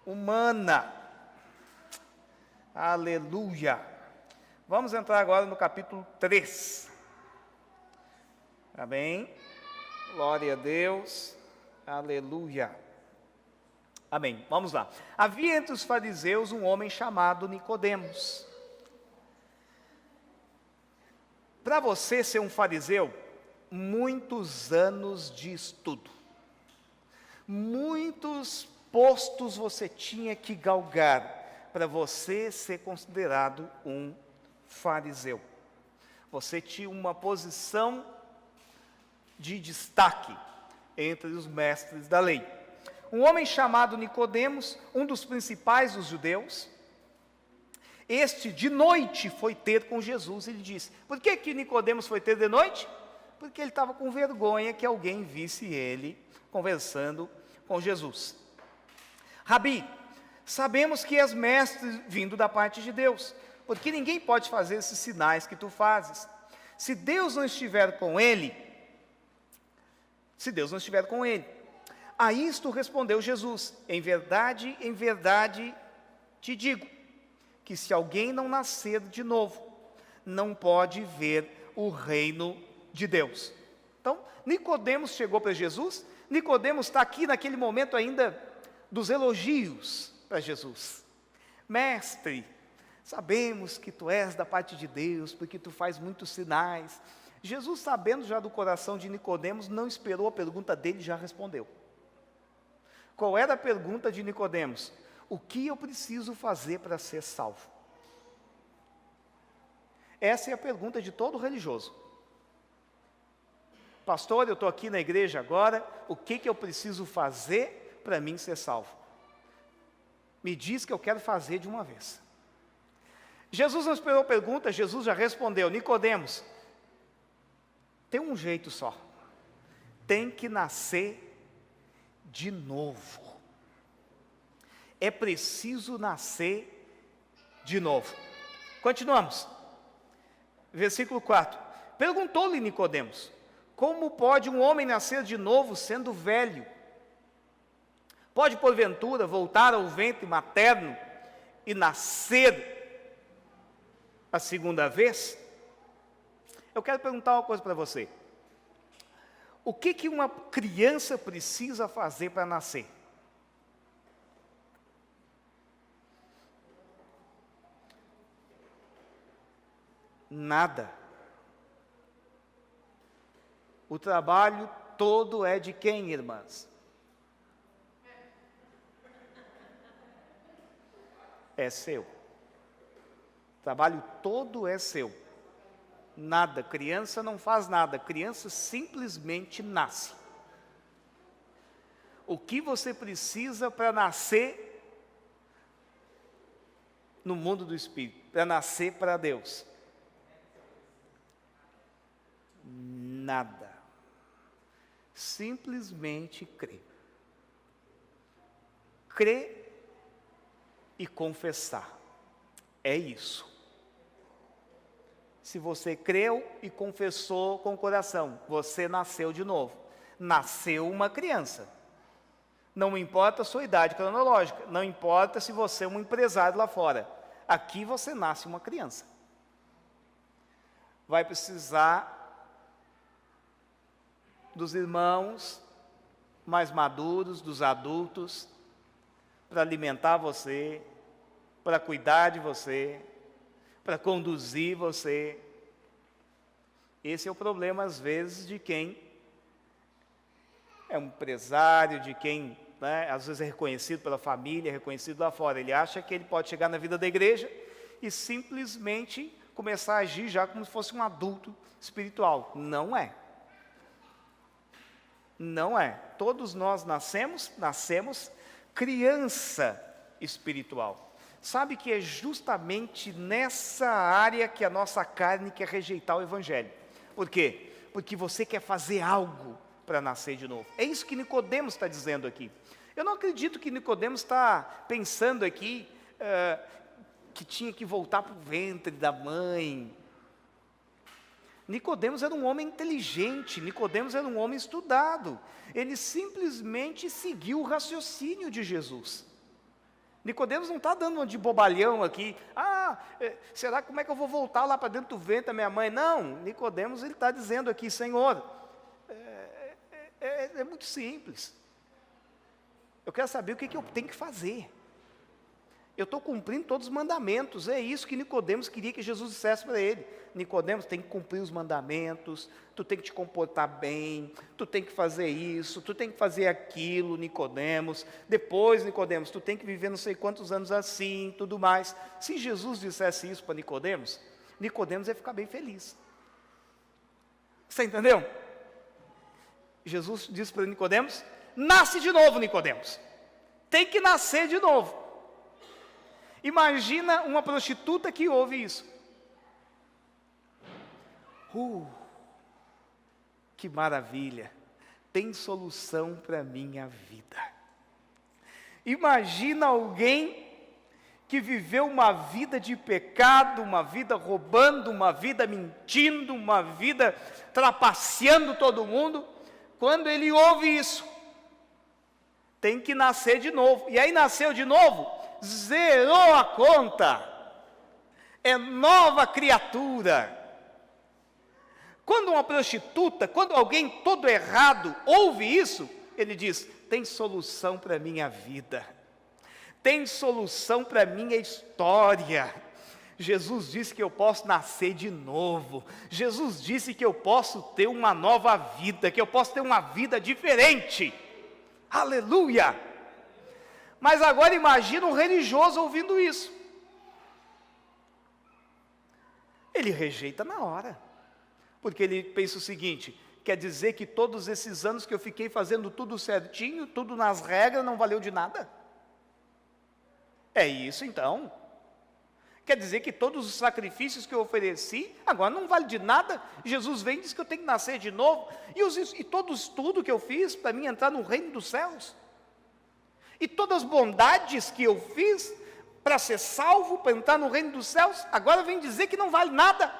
humana. Aleluia! Vamos entrar agora no capítulo 3. Amém? Glória a Deus. Aleluia. Amém. Vamos lá. Havia entre os fariseus um homem chamado Nicodemos. Para você ser um fariseu, muitos anos de estudo. Muitos postos você tinha que galgar para você ser considerado um fariseu. Você tinha uma posição de destaque entre os mestres da lei. Um homem chamado Nicodemos, um dos principais dos judeus, este de noite foi ter com Jesus. Ele disse, por que Nicodemos foi ter de noite? Porque ele estava com vergonha que alguém visse ele conversando com Jesus. Rabi, sabemos que és mestre vindo da parte de Deus, porque ninguém pode fazer esses sinais que tu fazes. Se Deus não estiver com ele, a isto respondeu Jesus, em verdade te digo, que se alguém não nascer de novo, não pode ver o reino de Deus. Então, Nicodemos chegou para Jesus. Nicodemos está aqui naquele momento ainda dos elogios para Jesus. Mestre, sabemos que tu és da parte de Deus, porque tu faz muitos sinais. Jesus, sabendo já do coração de Nicodemos, não esperou a pergunta dele e já respondeu. Qual era a pergunta de Nicodemos? O que eu preciso fazer para ser salvo? Essa é a pergunta de todo religioso. Pastor, eu estou aqui na igreja agora, o que eu preciso fazer para mim ser salvo? Me diz que eu quero fazer de uma vez. Jesus não esperou a pergunta, Jesus já respondeu. Nicodemos, tem um jeito só. Tem que nascer de novo. É preciso nascer de novo. Continuamos. Versículo 4. Perguntou-lhe Nicodemos: como pode um homem nascer de novo sendo velho? Pode, porventura, voltar ao ventre materno e nascer a segunda vez? Eu quero perguntar uma coisa para você. O que uma criança precisa fazer para nascer? Nada. O trabalho todo é de quem, irmãs? É seu. O trabalho todo é seu. Nada, criança não faz nada, criança simplesmente nasce. O que você precisa para nascer no mundo do Espírito, para nascer para Deus? Nada. Simplesmente crer. Crer e confessar. É isso. Se você creu e confessou com o coração, você nasceu de novo. Nasceu uma criança. Não importa a sua idade cronológica, não importa se você é um empresário lá fora. Aqui você nasce uma criança. Vai precisar dos irmãos mais maduros, dos adultos, para alimentar você, para cuidar de você, para conduzir você. Esse é o problema, às vezes, de quem é um empresário, de quem, às vezes é reconhecido pela família, é reconhecido lá fora. Ele acha que ele pode chegar na vida da igreja e simplesmente começar a agir já como se fosse um adulto espiritual. Não é. Não é. Todos nós nascemos criança espiritual. Sabe que é justamente nessa área que a nossa carne quer rejeitar o Evangelho. Por quê? Porque você quer fazer algo para nascer de novo. É isso que Nicodemos está dizendo aqui. Eu não acredito que Nicodemos está pensando aqui que tinha que voltar para o ventre da mãe. Nicodemos era um homem inteligente, Nicodemos era um homem estudado. Ele simplesmente seguiu o raciocínio de Jesus. Nicodemos não está dando uma de bobalhão aqui. Será como é que eu vou voltar lá para dentro do ventre da minha mãe? Não, Nicodemos ele está dizendo aqui, Senhor, é muito simples. Eu quero saber o que eu tenho que fazer. Eu estou cumprindo todos os mandamentos. É isso que Nicodemos queria que Jesus dissesse para ele. Nicodemos, tem que cumprir os mandamentos, tu tem que te comportar bem, tu tem que fazer isso, tu tem que fazer aquilo, Nicodemos. Depois, Nicodemos, tu tem que viver não sei quantos anos assim, tudo mais. Se Jesus dissesse isso para Nicodemos, Nicodemos ia ficar bem feliz. Você entendeu? Jesus disse para Nicodemos: nasce de novo, Nicodemos. Tem que nascer de novo. Imagina uma prostituta que ouve isso. Que maravilha, tem solução para a minha vida. Imagina alguém que viveu uma vida de pecado, uma vida roubando, uma vida mentindo, uma vida trapaceando todo mundo. Quando ele ouve isso, tem que nascer de novo. E aí nasceu de novo, zerou a conta, é nova criatura. Quando uma prostituta, quando alguém todo errado ouve isso, ele diz: tem solução para a minha vida, tem solução para a minha história. Jesus disse que eu posso nascer de novo, Jesus disse que eu posso ter uma nova vida, que eu posso ter uma vida diferente, aleluia. Mas agora imagina um religioso ouvindo isso, ele rejeita na hora, porque ele pensa o seguinte: quer dizer que todos esses anos que eu fiquei fazendo tudo certinho, tudo nas regras, não valeu de nada? É isso então? Quer dizer que todos os sacrifícios que eu ofereci, agora não vale de nada? Jesus vem e diz que eu tenho que nascer de novo, e todo o estudo que eu fiz para mim entrar no reino dos céus, e todas as bondades que eu fiz para ser salvo, para entrar no reino dos céus, agora vem dizer que não vale nada?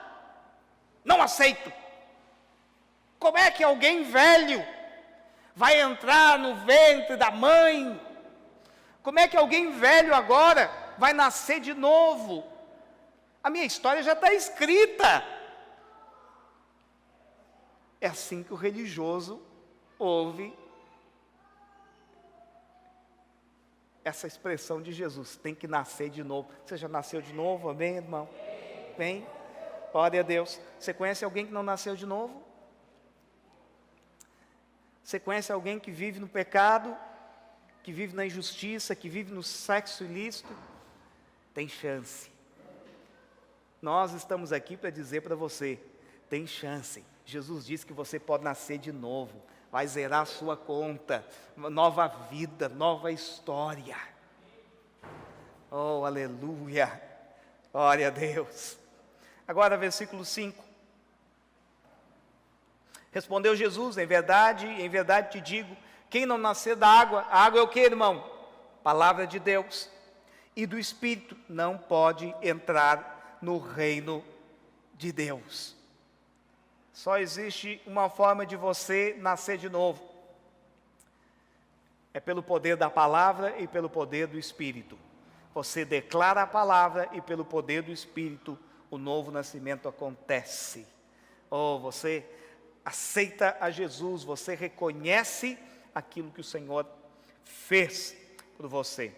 Não aceito. Como é que alguém velho vai entrar no ventre da mãe? Como é que alguém velho agora vai nascer de novo? A minha história já está escrita. É assim que o religioso ouve essa expressão de Jesus: tem que nascer de novo. Você já nasceu de novo, amém, irmão? Bem, glória a Deus. Você conhece alguém que não nasceu de novo? Você conhece alguém que vive no pecado, que vive na injustiça, que vive no sexo ilícito? Tem chance. Nós estamos aqui para dizer para você: tem chance. Jesus disse que você pode nascer de novo, vai zerar a sua conta, nova vida, nova história. Oh, aleluia, glória a Deus. Agora versículo 5. Respondeu Jesus: em verdade te digo, quem não nascer da água, a água é o que, irmão? Palavra de Deus. E do Espírito, não pode entrar no reino de Deus. Só existe uma forma de você nascer de novo. É pelo poder da palavra e pelo poder do Espírito. Você declara a palavra e pelo poder do Espírito o novo nascimento acontece. Oh, você aceita a Jesus, você reconhece aquilo que o Senhor fez por você.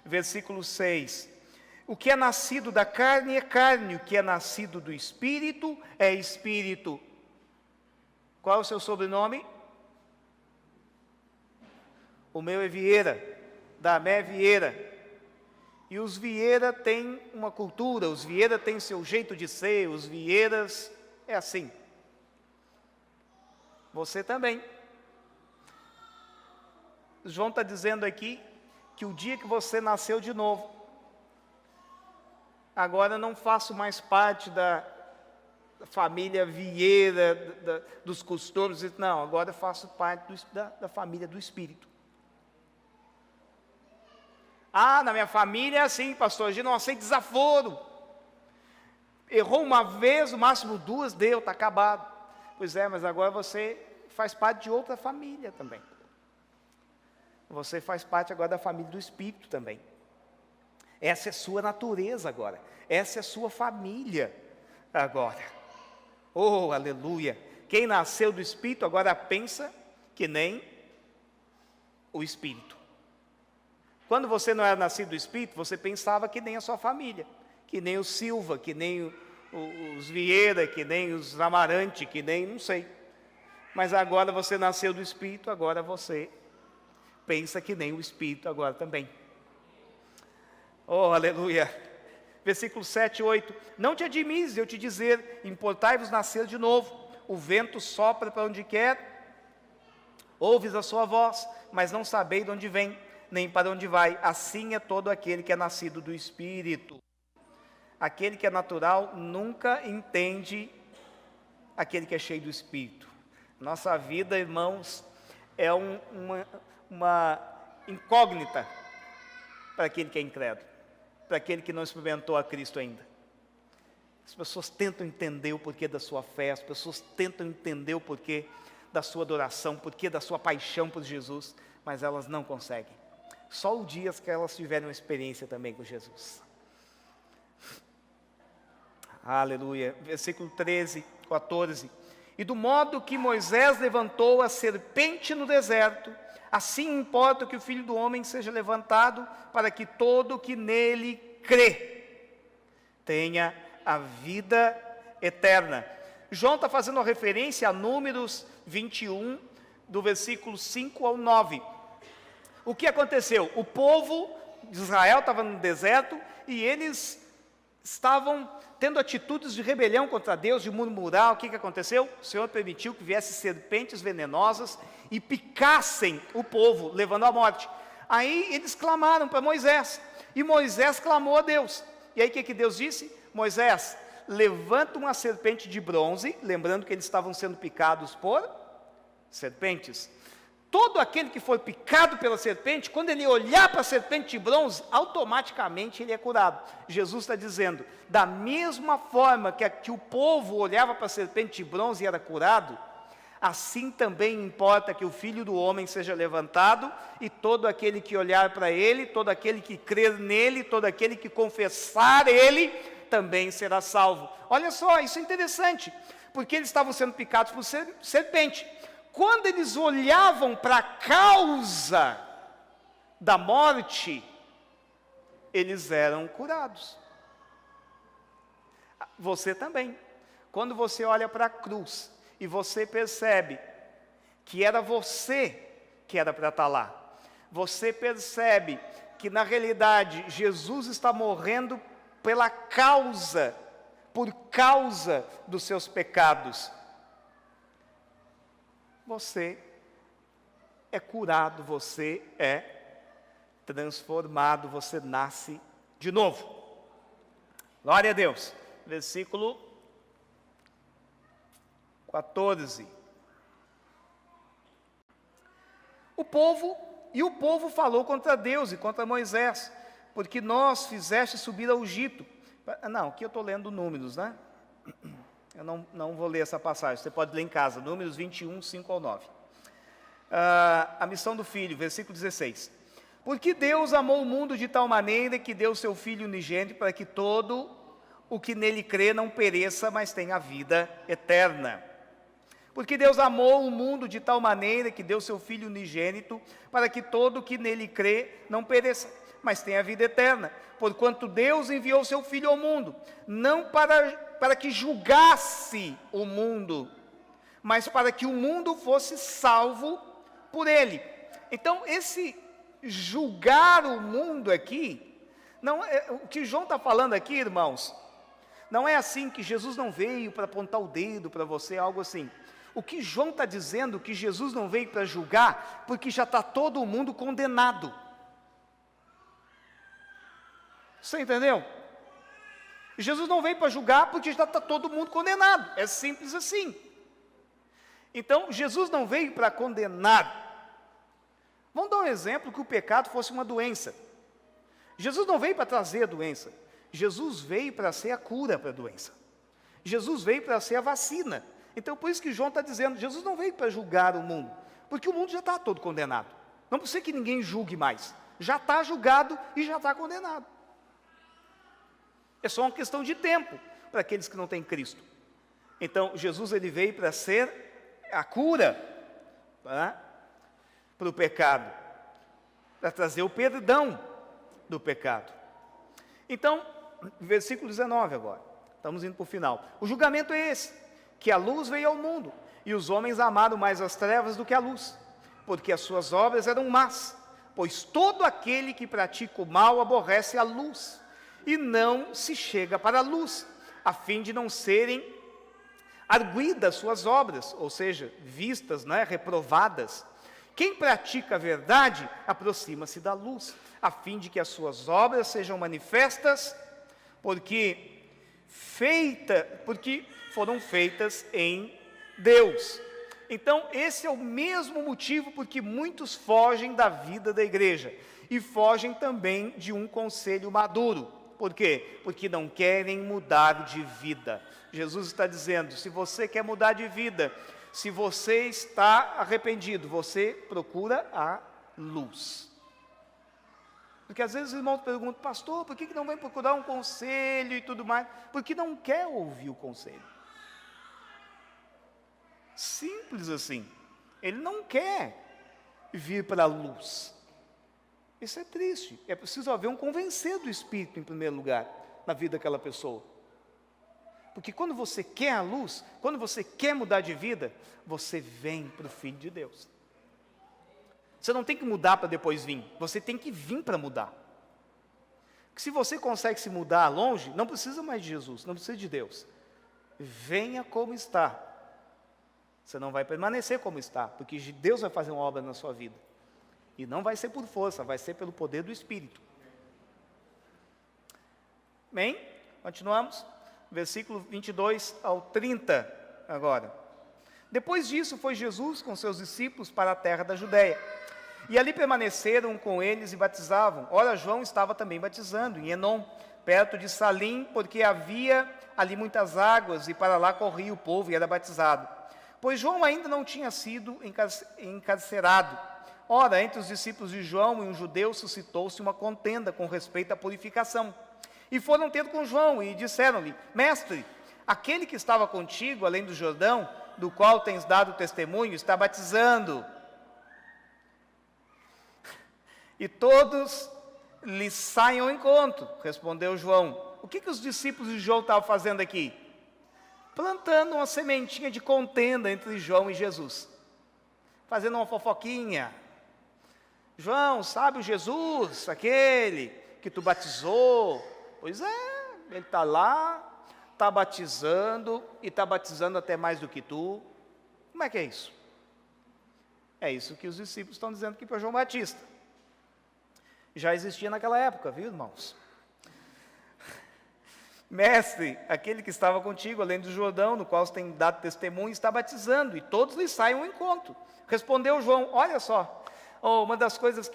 Versículo 6. O que é nascido da carne é carne, o que é nascido do Espírito é Espírito. Qual é o seu sobrenome? O meu é Vieira, Damé Vieira. E os Vieira têm uma cultura, os Vieira têm seu jeito de ser, os Vieiras é assim. Você também. João está dizendo aqui que o dia que você nasceu de novo, agora não faço mais parte da família Vieira, dos costumes, não, agora eu faço parte da família do Espírito. Ah, na minha família é assim, pastor, a gente não aceita desaforo. Errou uma vez, no máximo duas, deu, está acabado. Pois é, mas agora você faz parte de outra família também. Você faz parte agora da família do Espírito também. Essa é sua natureza agora. Essa é sua família agora. Oh, aleluia. Quem nasceu do Espírito agora pensa que nem o Espírito. Quando você não era nascido do Espírito, você pensava que nem a sua família. Que nem o Silva, que nem os Vieira, que nem os Amarante, que nem, não sei. Mas agora você nasceu do Espírito, agora você pensa que nem o Espírito agora também. Oh, aleluia. Versículo 7 e 8. Não te admires eu te dizer, importai-vos nascer de novo. O vento sopra para onde quer, ouves a sua voz, mas não sabeis de onde vem, nem para onde vai. Assim é todo aquele que é nascido do Espírito. Aquele que é natural nunca entende aquele que é cheio do Espírito. Nossa vida, irmãos, é uma incógnita para aquele que é incrédulo, para aquele que não experimentou a Cristo ainda. As pessoas tentam entender o porquê da sua fé, as pessoas tentam entender o porquê da sua adoração, o porquê da sua paixão por Jesus, mas elas não conseguem. Só o dia que elas tiverem uma experiência também com Jesus. Aleluia. Versículo 13, 14. E do modo que Moisés levantou a serpente no deserto, assim importa que o Filho do Homem seja levantado, para que todo que nele crê tenha a vida eterna. João está fazendo uma referência a Números 21, do versículo 5 ao 9. O que aconteceu? O povo de Israel estava no deserto e eles estavam tendo atitudes de rebelião contra Deus, de murmurar. O que aconteceu? O Senhor permitiu que viessem serpentes venenosas e picassem o povo, levando à morte. Aí eles clamaram para Moisés, e Moisés clamou a Deus. E aí o que Deus disse? Moisés, levanta uma serpente de bronze, lembrando que eles estavam sendo picados por serpentes. Todo aquele que for picado pela serpente, quando ele olhar para a serpente de bronze, automaticamente ele é curado. Jesus está dizendo, da mesma forma que o povo olhava para a serpente de bronze e era curado, assim também importa que o Filho do Homem seja levantado, e todo aquele que olhar para ele, todo aquele que crer nele, todo aquele que confessar ele, também será salvo. Olha só, isso é interessante, porque eles estavam sendo picados por serpente. Quando eles olhavam para a causa da morte, eles eram curados. Você também. Quando você olha para a cruz e você percebe que era você que era para estar lá, você percebe que na realidade Jesus está morrendo por causa dos seus pecados, você é curado, você é transformado, você nasce de novo. Glória a Deus. Versículo 14. O povo falou contra Deus e contra Moisés, porque nós fizeste subir ao Egito. Não, aqui eu estou lendo Números, né? Eu não vou ler essa passagem, você pode ler em casa, Números 21, 5 ao 9. A missão do Filho, versículo 16. Porque Deus amou o mundo de tal maneira que deu seu Filho unigênito, para que todo o que nele crê não pereça, mas tenha a vida eterna. Porque Deus amou o mundo de tal maneira que deu seu Filho unigênito, para que todo o que nele crê não pereça, mas tenha a vida eterna. Porquanto Deus enviou seu Filho ao mundo, não para que julgasse o mundo, mas para que o mundo fosse salvo por ele. Então, esse julgar o mundo aqui, não é, o que João está falando aqui, irmãos, não é assim que Jesus não veio para apontar o dedo para você, algo assim. O que João está dizendo, que Jesus não veio para julgar, porque já está todo mundo condenado. Você entendeu? Jesus não veio para julgar porque já está todo mundo condenado. É simples assim. Então, Jesus não veio para condenar. Vamos dar um exemplo que o pecado fosse uma doença. Jesus não veio para trazer a doença. Jesus veio para ser a cura para a doença. Jesus veio para ser a vacina. Então, por isso que João está dizendo, Jesus não veio para julgar o mundo, porque o mundo já está todo condenado. Não precisa que ninguém julgue mais. Já está julgado e já está condenado. É só uma questão de tempo para aqueles que não têm Cristo. Então, Jesus ele veio para ser a cura para o pecado, para trazer o perdão do pecado. Então, versículo 19 agora, estamos indo para o final. O julgamento é esse, que a luz veio ao mundo, e os homens amaram mais as trevas do que a luz, porque as suas obras eram más, pois todo aquele que pratica o mal aborrece a luz, e não se chega para a luz, a fim de não serem arguidas suas obras, ou seja, vistas, reprovadas. Quem pratica a verdade, aproxima-se da luz, a fim de que as suas obras sejam manifestas, porque foram feitas em Deus. Então, esse é o mesmo motivo porque muitos fogem da vida da igreja, e fogem também de um conselho maduro. Por quê? Porque não querem mudar de vida. Jesus está dizendo, se você quer mudar de vida, se você está arrependido, você procura a luz. Porque às vezes os irmãos perguntam, pastor, por que não vem procurar um conselho e tudo mais? Porque não quer ouvir o conselho. Simples assim. Ele não quer vir para a luz. Isso é triste. É preciso haver um convencer do Espírito, em primeiro lugar, na vida daquela pessoa. Porque quando você quer a luz, quando você quer mudar de vida, você vem para o Filho de Deus. Você não tem que mudar para depois vir, você tem que vir para mudar. Porque se você consegue se mudar longe, não precisa mais de Jesus, não precisa de Deus. Venha como está. Você não vai permanecer como está, porque Deus vai fazer uma obra na sua vida. E não vai ser por força, vai ser pelo poder do Espírito. Bem, continuamos. Versículo 22 ao 30 agora. Depois disso, foi Jesus com seus discípulos para a terra da Judéia. E ali permaneceram com eles e batizavam. Ora, João estava também batizando em Enom, perto de Salim, porque havia ali muitas águas, e para lá corria o povo e era batizado. Pois João ainda não tinha sido encarcerado. Ora, entre os discípulos de João e um judeu suscitou-se uma contenda com respeito à purificação. E foram ter com João e disseram-lhe: Mestre, aquele que estava contigo, além do Jordão, do qual tens dado testemunho, está batizando. E todos lhe saem ao encontro, respondeu João. O que os discípulos de João estavam fazendo aqui? Plantando uma sementinha de contenda entre João e Jesus. Fazendo uma fofoquinha. João, sabe o Jesus, aquele que tu batizou? Pois é, ele está lá, está batizando, e está batizando até mais do que tu. Como é que é isso? É isso que os discípulos estão dizendo aqui para João Batista. Já existia naquela época, viu, irmãos? Mestre, aquele que estava contigo, além do Jordão, no qual você tem dado testemunho, está batizando, e todos lhe saem ao encontro. Respondeu João: olha só, uma das coisas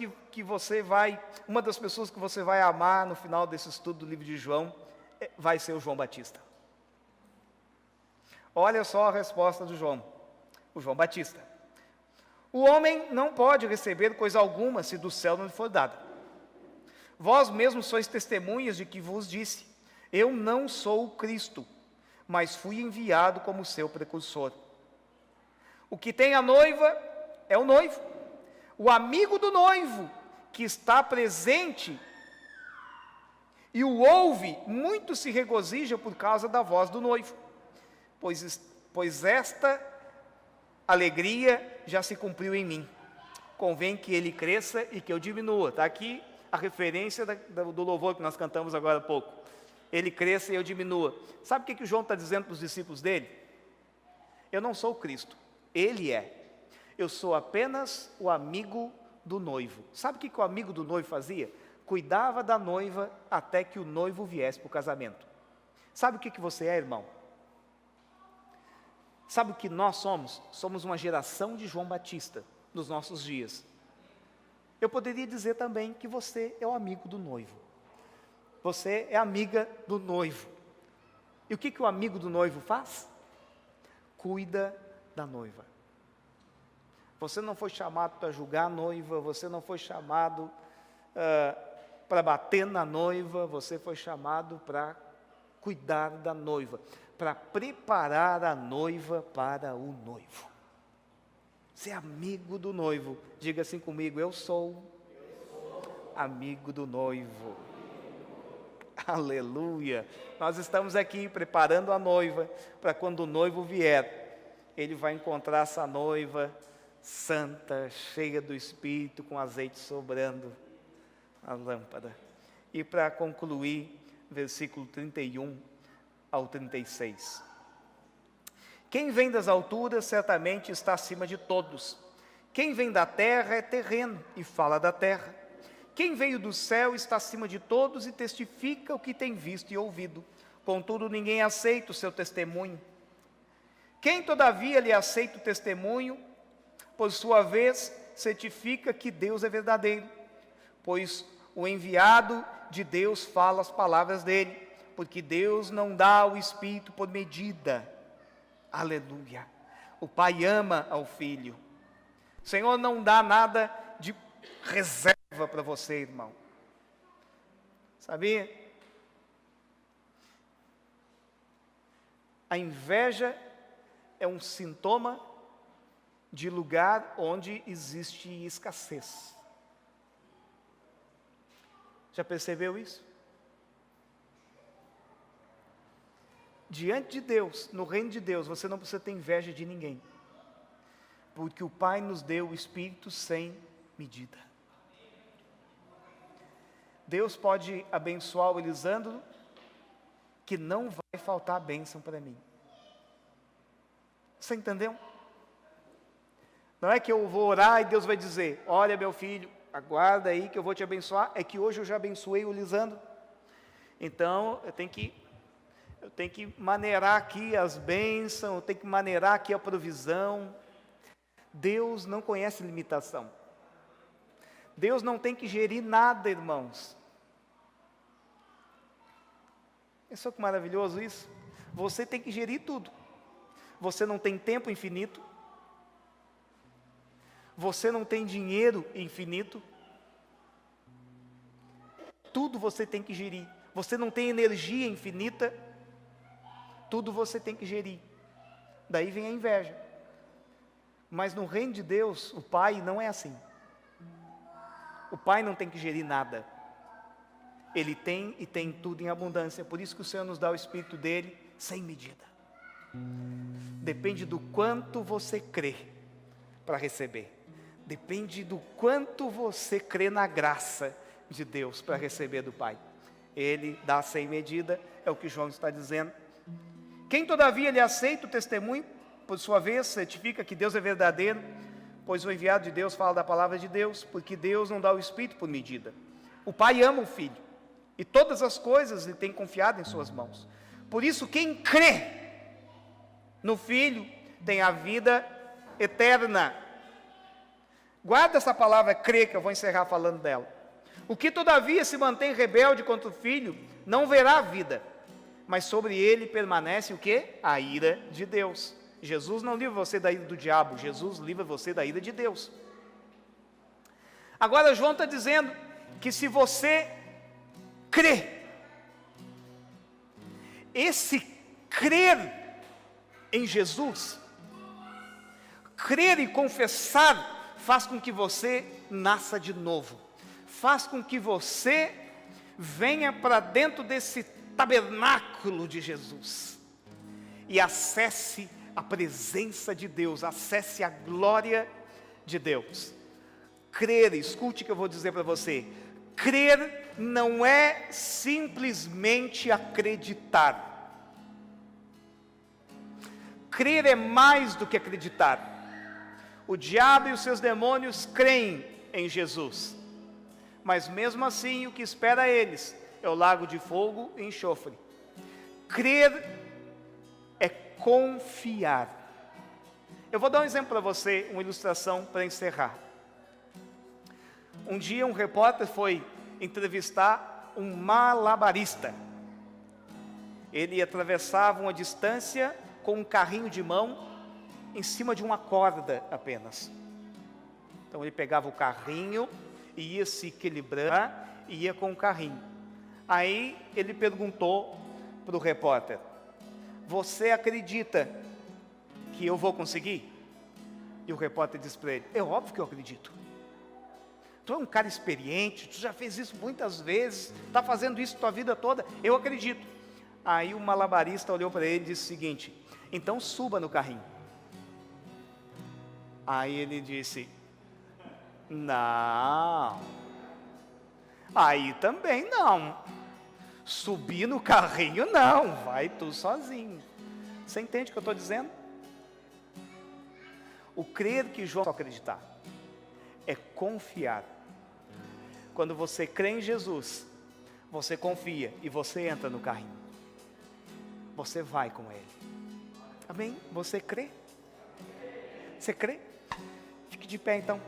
uma das pessoas que você vai amar no final desse estudo do livro de João, vai ser o João Batista. Olha só a resposta do João, o João Batista. O homem não pode receber coisa alguma se do céu não lhe for dada. Vós mesmos sois testemunhas de que vos disse: eu não sou o Cristo, mas fui enviado como seu precursor. O que tem a noiva é o noivo. O amigo do noivo, que está presente e o ouve, muito se regozija por causa da voz do noivo. Pois esta alegria já se cumpriu em mim. Convém que ele cresça e que eu diminua. Está aqui a referência do louvor que nós cantamos agora há pouco. Ele cresça e eu diminua. Sabe o que o João está dizendo para os discípulos dele? Eu não sou o Cristo, ele é. Eu sou apenas o amigo do noivo. Sabe o que o amigo do noivo fazia? Cuidava da noiva até que o noivo viesse para o casamento. Sabe o que você é, irmão? Sabe o que nós somos? Somos uma geração de João Batista nos nossos dias. Eu poderia dizer também que você é o amigo do noivo. Você é amiga do noivo. E o que o amigo do noivo faz? Cuida da noiva. Você não foi chamado para julgar a noiva, você não foi chamado para bater na noiva, você foi chamado para cuidar da noiva, para preparar a noiva para o noivo. Você é amigo do noivo. Diga assim comigo: eu sou amigo do noivo. Aleluia. Nós estamos aqui preparando a noiva para quando o noivo vier, ele vai encontrar essa noiva santa, cheia do Espírito, com azeite sobrando a lâmpada. E para concluir, versículo 31 ao 36. Quem vem das alturas certamente está acima de todos. Quem vem da terra é terreno e fala da terra. Quem veio do céu está acima de todos e testifica o que tem visto e ouvido. Contudo, ninguém aceita o seu testemunho. Quem, todavia, lhe aceita o testemunho, por sua vez, certifica que Deus é verdadeiro, pois o enviado de Deus fala as palavras dele, porque Deus não dá o Espírito por medida. Aleluia. O Pai ama ao Filho. O Senhor não dá nada de reserva para você, irmão. Sabia? A inveja é um sintoma de lugar onde existe escassez. Já percebeu isso? Diante de Deus, no reino de Deus, você não precisa ter inveja de ninguém, porque o Pai nos deu o Espírito sem medida. Deus pode abençoar o Elisandro, que não vai faltar a bênção para mim. Você entendeu? Não é que eu vou orar e Deus vai dizer: olha, meu filho, aguarda aí que eu vou te abençoar. É que hoje eu já abençoei o Elisandro, então eu tenho que maneirar aqui as bênçãos, eu tenho que maneirar aqui a provisão. Deus não conhece limitação. Deus não tem que gerir nada, irmãos. Pensou que maravilhoso isso? Você tem que gerir tudo. Você não tem tempo infinito. Você não tem dinheiro infinito. Tudo você tem que gerir. Você não tem energia infinita. Tudo você tem que gerir. Daí vem a inveja. Mas no reino de Deus, o Pai não é assim. O Pai não tem que gerir nada. Ele tem e tem tudo em abundância. Por isso que o Senhor nos dá o Espírito dele sem medida. Depende do quanto você crê para receber. Depende do quanto você crê na graça de Deus para receber do Pai. Ele dá sem medida, é o que João está dizendo. Quem todavia lhe aceita o testemunho, por sua vez, certifica que Deus é verdadeiro, pois o enviado de Deus fala da palavra de Deus, porque Deus não dá o Espírito por medida. O Pai ama o Filho, e todas as coisas lhe tem confiado em suas mãos. Por isso, quem crê no Filho tem a vida eterna. Guarda essa palavra crer, que eu vou encerrar falando dela. O que todavia se mantém rebelde contra o Filho, não verá a vida, mas sobre ele permanece o quê? A ira de Deus. Jesus não livra você da ira do diabo, Jesus livra você da ira de Deus. Agora João está dizendo que se você crê, esse crer em Jesus, crer e confessar, faz com que você nasça de novo, faz com que você venha para dentro desse tabernáculo de Jesus e acesse a presença de Deus, acesse a glória de Deus. Crer, escute o que eu vou dizer para você, crer não é simplesmente acreditar. Crer é mais do que acreditar. O diabo e os seus demônios creem em Jesus, mas mesmo assim o que espera eles é o lago de fogo e enxofre. Crer é confiar. Eu vou dar um exemplo para você, uma ilustração para encerrar. Um dia um repórter foi entrevistar um malabarista. Ele atravessava uma distância com um carrinho de mão em cima de uma corda apenas. Então ele pegava o carrinho e ia se equilibrar e ia com o carrinho. Aí ele perguntou para o repórter: você acredita que eu vou conseguir? E o repórter disse para ele: é óbvio que eu acredito. Tu é um cara experiente, tu já fez isso muitas vezes, está fazendo isso a tua vida toda, eu acredito. Aí o malabarista olhou para ele e disse o seguinte: então suba no carrinho. Aí ele disse: não, aí também não, subir no carrinho não, vai tu sozinho. Você entende o que eu estou dizendo? O crer que João acreditar é confiar. Quando você crê em Jesus, você confia e você entra no carrinho. Você vai com ele. Amém? Você crê? Você crê? Fique de pé então.